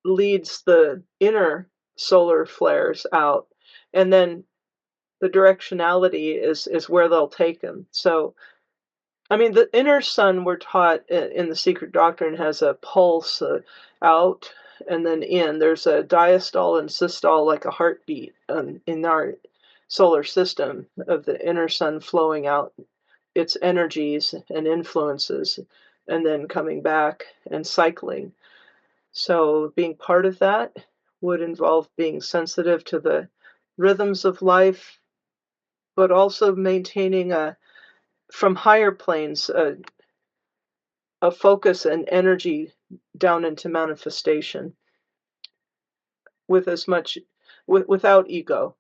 leads the inner solar flares out, and then the directionality is where they'll take them. So, I mean, the inner sun, we're taught in the secret doctrine, has a pulse out and then in. There's a diastole and systole, like a heartbeat in our solar system, of the inner sun flowing out its energies and influences and then coming back and cycling. So being part of that would involve being sensitive to the rhythms of life, but also maintaining from higher planes a focus and energy down into manifestation with as much without ego,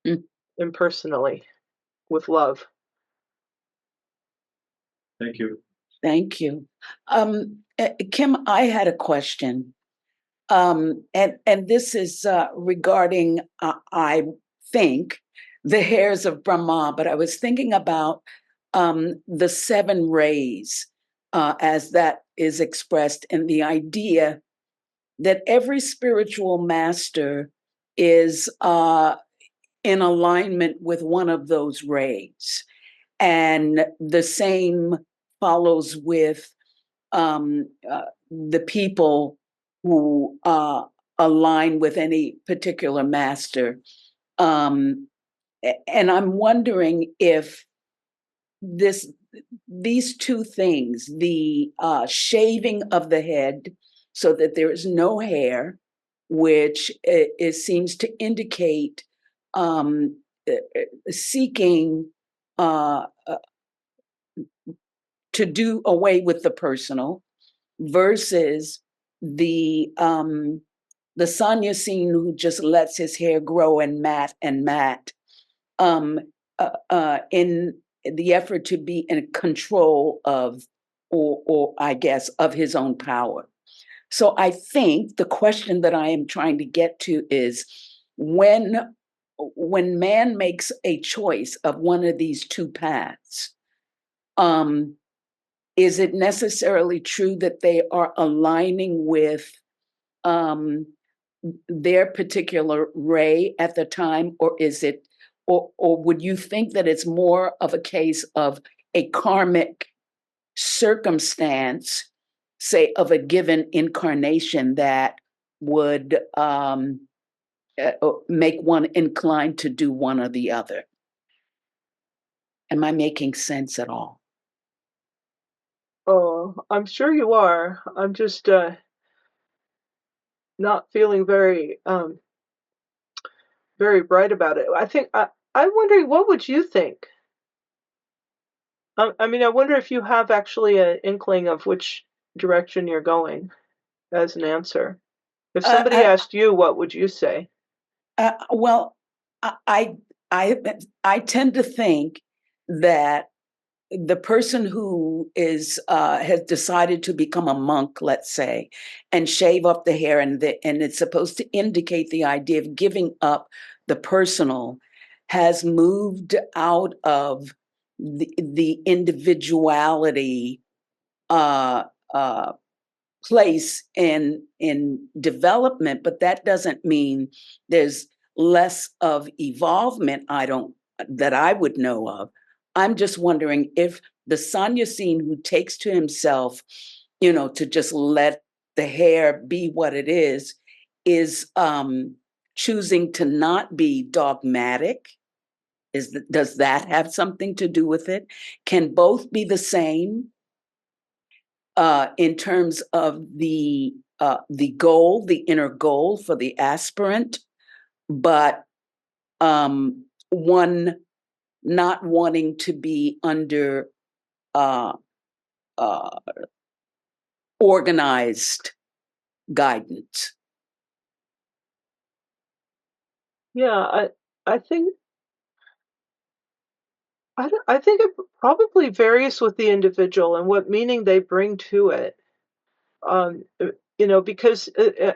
Mm. impersonally, with love. Thank you. Thank you. Kim, I had a question. And this is regarding, I think, the hairs of Brahma, but I was thinking about the 7 rays as that is expressed in the idea that every spiritual master is in alignment with one of those rays. And the same follows with the people who align with any particular master. And I'm wondering if these 2 things, the shaving of the head so that there is no hair, which it seems to indicate seeking to do away with the personal, versus the Sannyasine who just lets his hair grow and mat in the effort to be in control of, or I guess, of his own power. So I think the question that I am trying to get to is when man makes a choice of one of these 2 paths, is it necessarily true that they are aligning with their particular ray at the time, or is it, or would you think that it's more of a case of a karmic circumstance, say, of a given incarnation that would make one inclined to do one or the other? Am I making sense at all? Oh, I'm sure you are. I'm just not feeling very bright about it. I'm wondering, what would you think? I mean, I wonder if you have actually an inkling of which direction you're going as an answer. If somebody I, asked you, what would you say? well, I, I, I tend to think that the person who has decided to become a monk, let's say, and shave off the hair, and it's supposed to indicate the idea of giving up the personal, has moved out of the individuality uh, uh, place in development, but that doesn't mean there's less of evolvement. That I would know of. I'm just wondering if the Sanyasine who takes to himself, to just let the hair be what it is choosing to not be dogmatic. Does that have something to do with it? Can both be the same? In terms of the goal, the inner goal for the aspirant, but one not wanting to be under uh, uh, organized guidance. Yeah, I think I think it probably varies with the individual and what meaning they bring to it. Because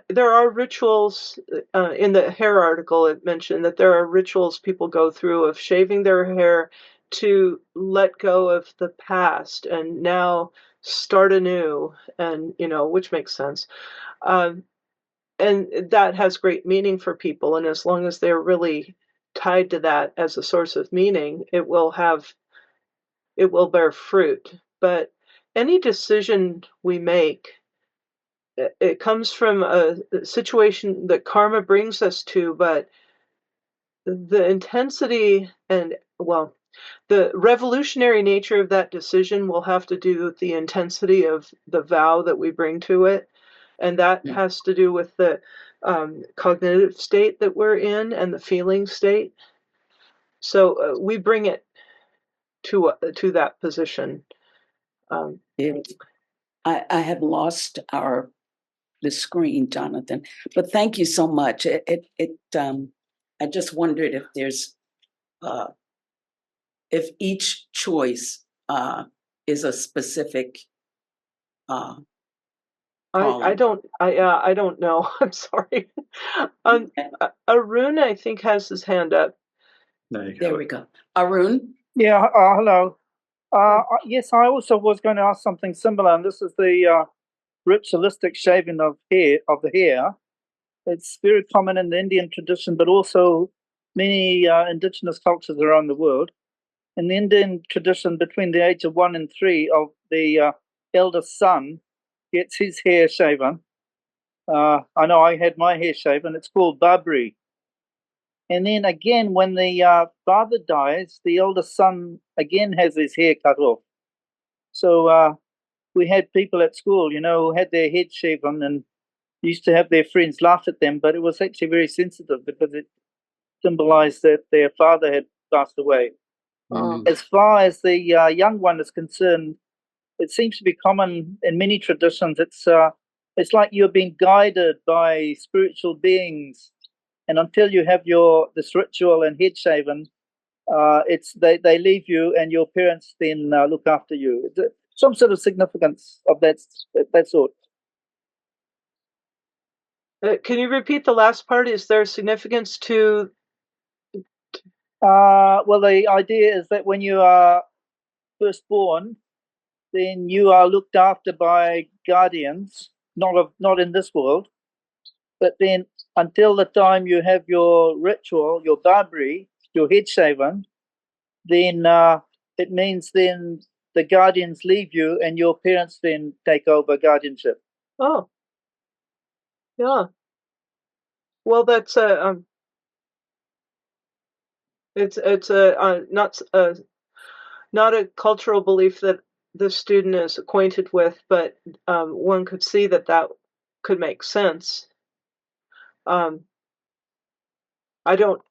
there are rituals in the hair article. It mentioned that there are rituals people go through of shaving their hair to let go of the past and now start anew, and which makes sense. Um, and that has great meaning for people, and as long as they're really tied to that as a source of meaning, it will bear fruit. But any decision we make, it comes from a situation that karma brings us to, but the intensity and, well, the revolutionary nature of that decision will have to do with the intensity of the vow that we bring to it. And that has to do with the cognitive state that we're in and the feeling state. So we bring it to that position. Um, I have lost the screen, Jonathan, but thank you so much. I just wondered if each choice is a specific I don't know. I'm sorry. Um, Arun, I think, has his hand up. There we go. Arun? Yeah, hello. Yes, I also was going to ask something similar, and this is the ritualistic shaving of the hair. It's very common in the Indian tradition, but also many indigenous cultures around the world. In the Indian tradition, between the age of 1 and 3, of the eldest son gets his hair shaven. I know I had my hair shaven. It's called babri. And then again, when the father dies, the eldest son again has his hair cut off. So we had people at school, who had their head shaven and used to have their friends laugh at them, but it was actually very sensitive because it symbolized that their father had passed away. As far as the young one is concerned, it seems to be common in many traditions. It's like you're being guided by spiritual beings, and until you have this ritual and head shaven, they leave you, and your parents then look after you. Some sort of significance of that sort. Can you repeat the last part? Is there significance to? Well, the idea is that when you are first born, then you are looked after by guardians, not in this world, but then until the time you have your ritual, your babri, your head shaven, then it means then the guardians leave you and your parents then take over guardianship. Oh, yeah. Well, that's it's not a cultural belief that the student is acquainted with, but one could see that could make sense. Um, I don't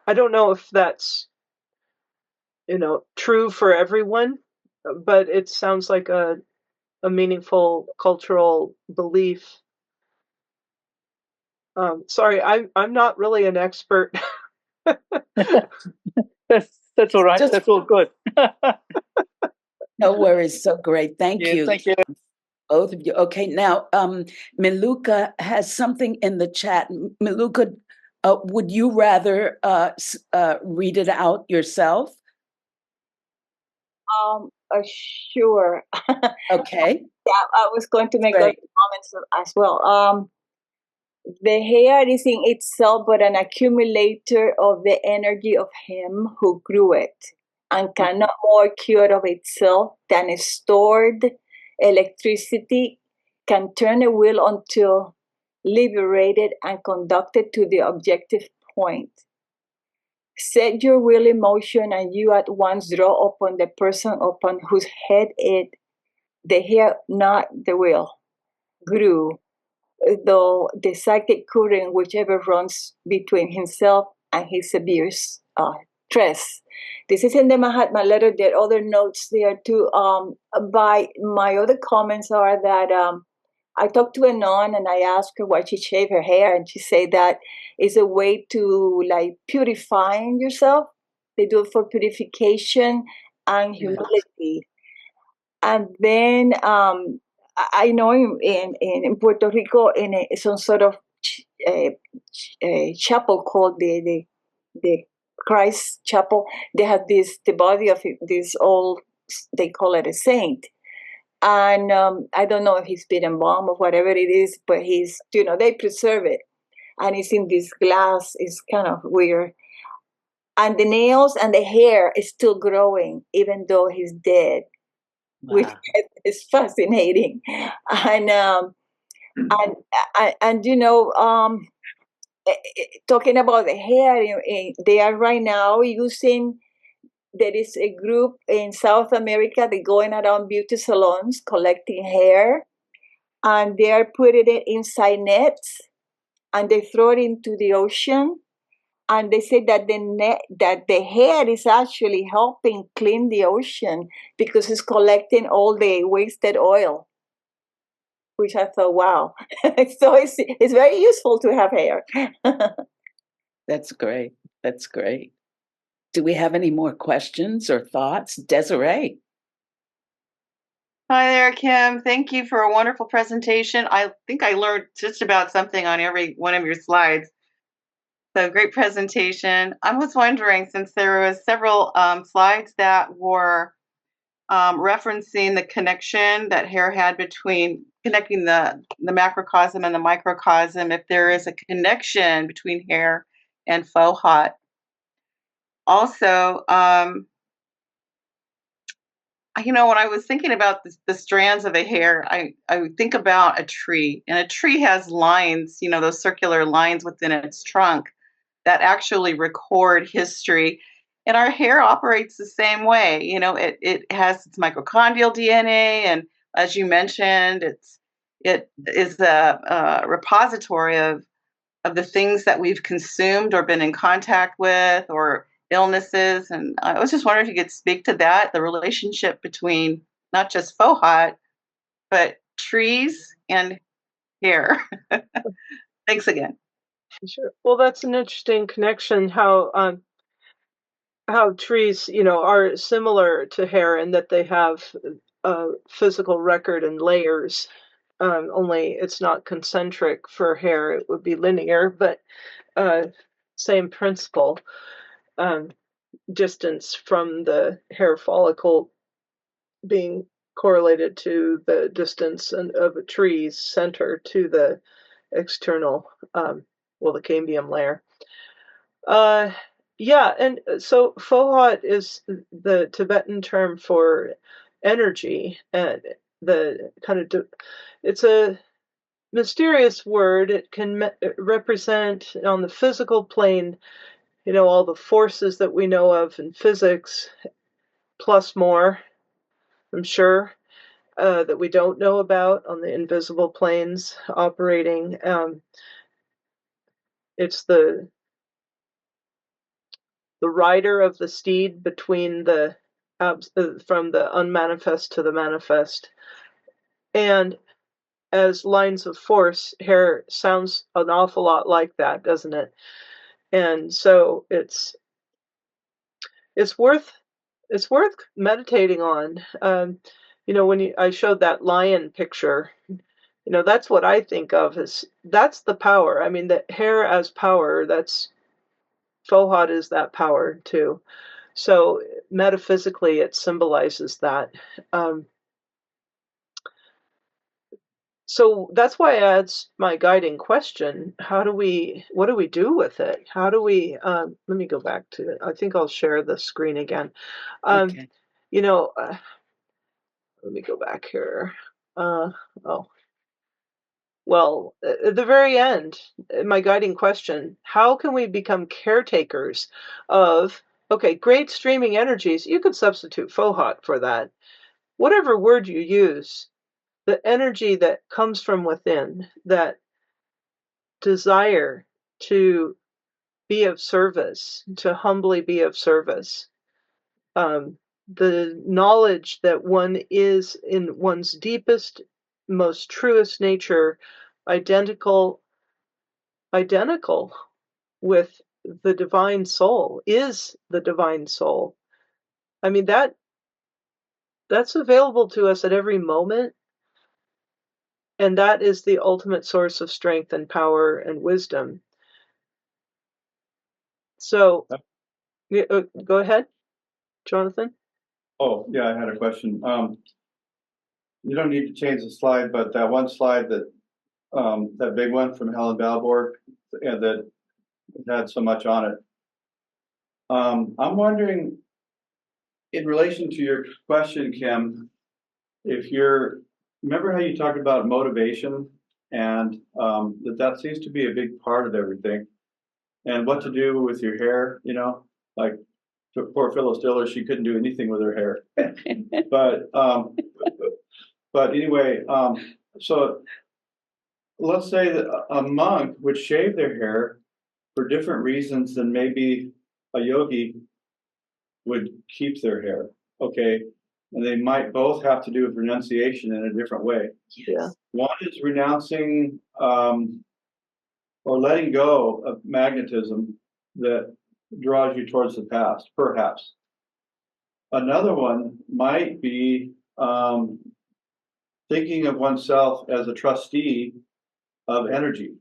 know if that's true for everyone, but it sounds like a meaningful cultural belief. Sorry, I'm not really an expert. That's all right. Just- That's all good. No worries. So great. Thank Yeah, you. thank you. Both of you. Okay, now Miluka has something in the chat. Miluka, would you rather read it out yourself? Sure. Okay. Yeah, I was going to make Great. those comments as well. The hair is in itself but an accumulator of the energy of him who grew it, and cannot more cure of itself than a stored electricity can turn a will until liberated and conducted to the objective point. Set your will in motion, and you at once draw upon the person upon whose head the hair, not the will, grew, though the psychic current whichever runs between himself and his severe stress. This is in the Mahatma letter. There are other notes there too. By my other comments are that I talked to a nun and I asked her why she shaved her hair, and she said that is a way to like purifying yourself. They do it for purification and humility. And then I know in Puerto Rico, in some sort of a chapel called the Christ Chapel, they have the body of this old, they call it a saint. And I don't know if he's been embalmed or whatever it is, but they preserve it. And it's in this glass. It's kind of weird. And the nails and the hair is still growing, even though he's dead. Wow. Which is fascinating. And talking about the hair, they are right now using, there is a group in South America, they're going around beauty salons collecting hair, and they are putting it inside nets, and they throw it into the ocean. And they say that the hair is actually helping clean the ocean because it's collecting all the wasted oil, which I thought, wow. So it's very useful to have hair. That's great. That's great. Do we have any more questions or thoughts? Desiree. Hi there, Kim. Thank you for a wonderful presentation. I think I learned just about something on every one of your slides. So great presentation. I was wondering, since there was several slides that were referencing the connection that hair had between connecting the macrocosm and the microcosm, if there is a connection between hair and Fohat. Also, when I was thinking about the strands of a hair, I would think about a tree, and a tree has lines, those circular lines within its trunk that actually record history. And our hair operates the same way. It has its mitochondrial DNA, and as you mentioned, it is a repository of the things that we've consumed or been in contact with, or illnesses. And I was just wondering if you could speak to that, the relationship between not just Fohat, but trees and hair. Thanks again. Sure. Well, that's an interesting connection. How trees, are similar to hair in that they have a physical record and layers. Only it's not concentric for hair; it would be linear, but same principle. Distance from the hair follicle being correlated to the distance of a tree's center to the external, the cambium layer. Yeah, and so Fohat is the Tibetan term for energy, and the kind of it's a mysterious word. It can represent on the physical plane, all the forces that we know of in physics, plus more, I'm sure, that we don't know about on the invisible planes operating. It's the rider of the steed between the from the unmanifest to the manifest. And as lines of force, hair sounds an awful lot like that, doesn't it? And so it's worth meditating on. You know, when I showed that lion picture, you know, that's what I think of as that's the power. I mean, the hair as power. That's Fohat is that power too. So metaphysically, it symbolizes that. So that's why that's my guiding question. What do we do with it? How do we, let me go back to it. I think I'll share the screen again. Okay. You know, let me go back here. Oh, well, at the very end, my guiding question, how can we become caretakers of, okay, great streaming energies? You could substitute Fohat for that. Whatever word you use, the energy that comes from within, that desire to be of service, to humbly be of service, the knowledge that one is in one's deepest, most truest nature, identical with the divine soul, is the divine soul. I mean, that's available to us at every moment. And that is the ultimate source of strength and power and wisdom. So, go ahead, Jonathan. Oh, yeah, I had a question. You don't need to change the slide, but that one slide that big one from Helen Valborg, that had so much on it. I'm wondering, in relation to your question, Kim, remember how you talked about motivation and that seems to be a big part of everything, and what to do with your hair, you know, like poor Phyllis Diller, she couldn't do anything with her hair. But anyway, so let's say that a monk would shave their hair for different reasons than maybe a yogi would keep their hair. Okay. And they might both have to do with renunciation in a different way. Yeah. One is renouncing or letting go of magnetism that draws you towards the past, perhaps. Another one might be thinking of oneself as a trustee of energy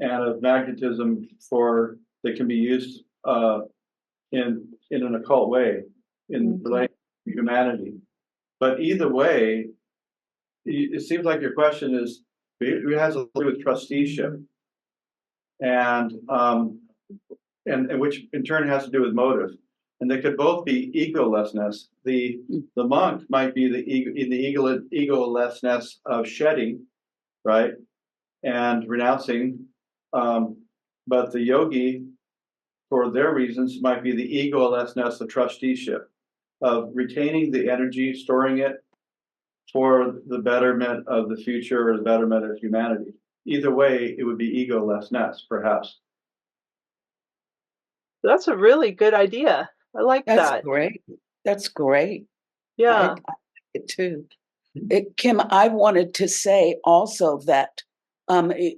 and of magnetism that can be used in an occult way in relation to humanity. But either way, it seems like your question it has to do with trusteeship, and which in turn has to do with motive. And they could both be egolessness. The monk might be the egolessness of shedding, right, and renouncing. But the yogi, for their reasons, might be the egolessness of trusteeship, of retaining the energy, storing it for the betterment of the future or the betterment of humanity. Either way, it would be egolessness, perhaps. That's a really good idea. I like That's that. great. That's great. Yeah. I like it too. Kim, I wanted to say also that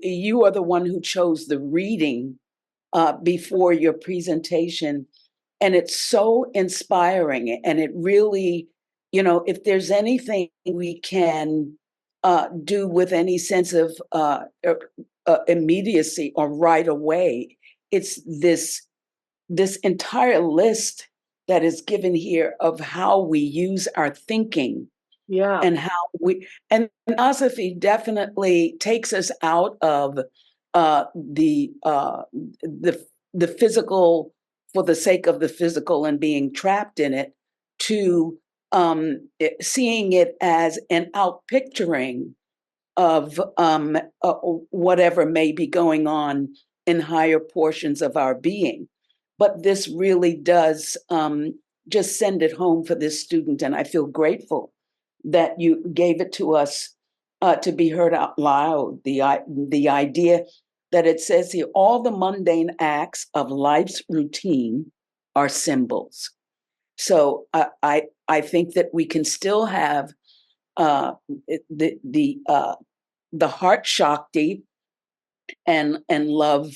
you are the one who chose the reading before your presentation, and it's so inspiring. And it really, you know, if there's anything we can do with any sense of immediacy or right away, it's this entire list that is given here of how we use our thinking. Yeah. And how and philosophy definitely takes us out of the physical for the sake of the physical and being trapped in it, to seeing it as an outpicturing of whatever may be going on in higher portions of our being. But this really does just send it home for this student, and I feel grateful that you gave it to us to be heard out loud. The idea that it says here, all the mundane acts of life's routine are symbols. So I think that we can still have the heart Shakti and love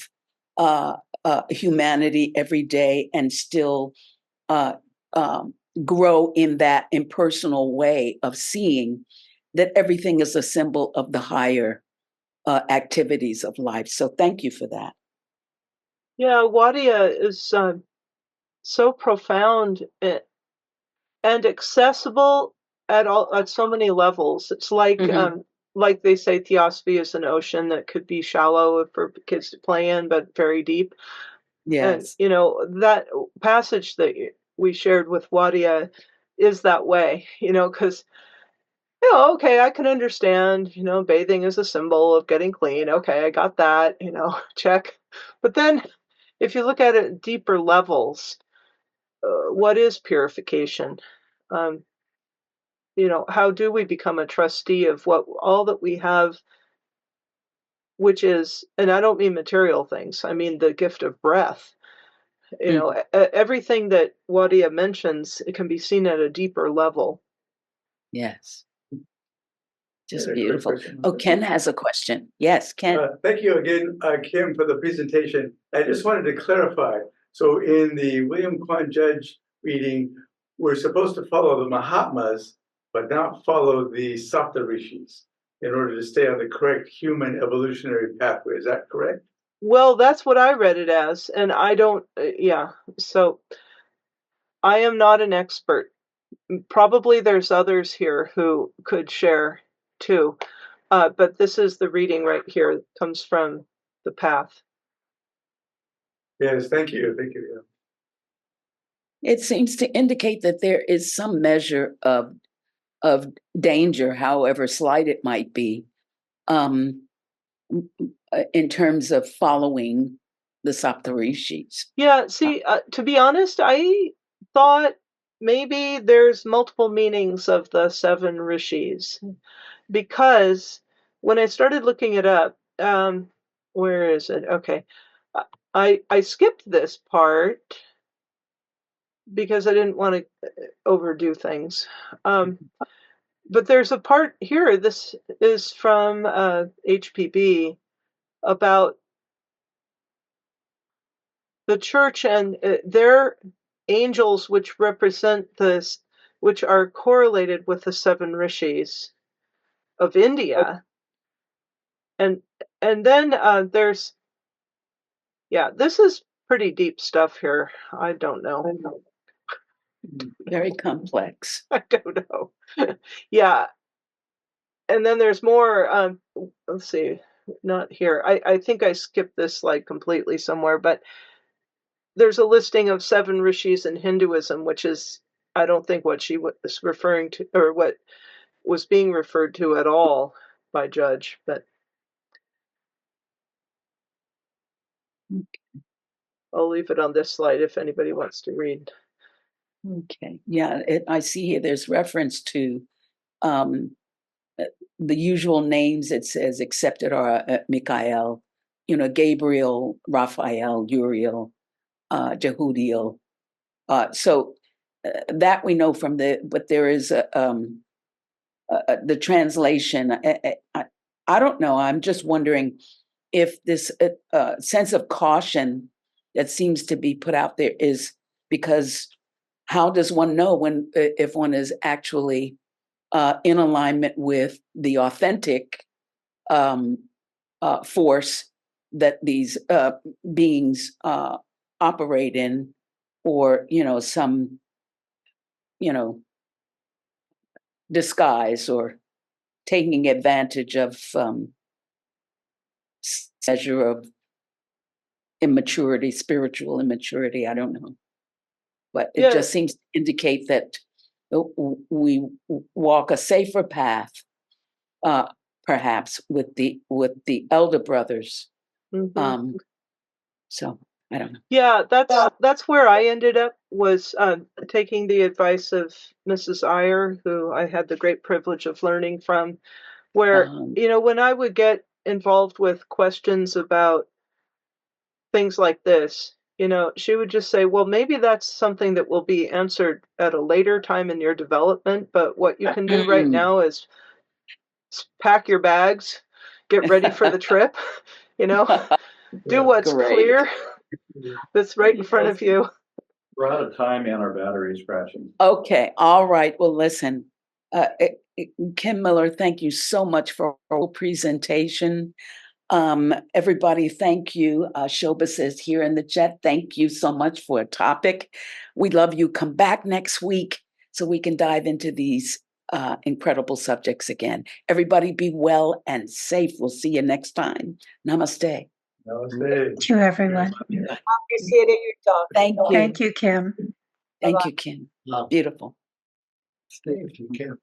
humanity every day, and still grow in that impersonal way of seeing that everything is a symbol of the higher activities of life. So thank you for that. Yeah, Wadia is so profound and accessible at so many levels. It's like they say, theosophy is an ocean that could be shallow for kids to play in, but very deep. Yes. And that passage that we shared with Wadia is that way. Because okay, I can understand. Bathing is a symbol of getting clean. Okay, I got that. Check. But then, if you look at it at deeper levels, what is purification? How do we become a trustee of all that we have, which is, and I don't mean material things, I mean the gift of breath. Everything that Wadia mentions, it can be seen at a deeper level. Yes. Just Yeah, beautiful. great question. Oh, Ken has a question. Yes, Ken. Thank you again, Kim, for the presentation. I just wanted to clarify. So in the William Kwan Judge reading, we're supposed to follow the Mahatmas, but not follow the Saptarishis in order to stay on the correct human evolutionary pathway. Is that correct? Well, that's what I read it as, and I don't, so I am not an expert. Probably there's others here who could share too, but this is the reading right here. It comes from the path. Yes, thank you. Thank you. Yeah. It seems to indicate that there is some measure of danger, however slight it might be, in terms of following the Saptarishis. Yeah, see, to be honest, I thought maybe there's multiple meanings of the 7 rishis, because when I started looking it up, where is it? Okay. I skipped this part because I didn't want to overdo things. But there's a part here, this is from HPB, about the church and their angels, which represent this, which are correlated with the 7 rishis of India. And then there's, this is pretty deep stuff here. I don't know. Very complex. I don't know. Yeah. And then there's more, let's see, not here. I think I skipped this slide completely somewhere, but there's a listing of 7 rishis in Hinduism, which is, I don't think what she was referring to, or what was being referred to at all by Judge, but I'll leave it on this slide if anybody wants to read. Okay. Yeah, I see here there's reference to the usual names. It says accepted are Michael, Gabriel, Raphael, Uriel, Jehudiel. So that we know from but there is the translation. I don't know. I'm just wondering if this sense of caution that seems to be put out there is because how does one know if one is actually in alignment with the authentic force that these beings operate in, or some disguise or taking advantage of measure of immaturity, spiritual immaturity. I don't know, but it just seems to indicate that we walk a safer path, perhaps with the elder brothers. Mm-hmm. So I don't know. Yeah, that's where I ended up, was taking the advice of Mrs. Iyer, who I had the great privilege of learning from, where when I would get involved with questions about things like this, she would just say, well, maybe that's something that will be answered at a later time in your development, but what you can do right now is pack your bags, get ready for the trip, do what's Great. clear that's right in front of you. We're out of time and our battery's crashing. Okay. All right. Well, listen, Kim Miller, thank you so much for your presentation. Everybody, thank you. Shobha says here in the chat, thank you so much for a topic. We love you. Come back next week so we can dive into these incredible subjects again. Everybody be well and safe. We'll see you next time. Namaste. Namaste. Thank you, everyone. Appreciated your talk. Thank you. Thank you, Kim. Thank you, Kim. Beautiful. Stay if you can.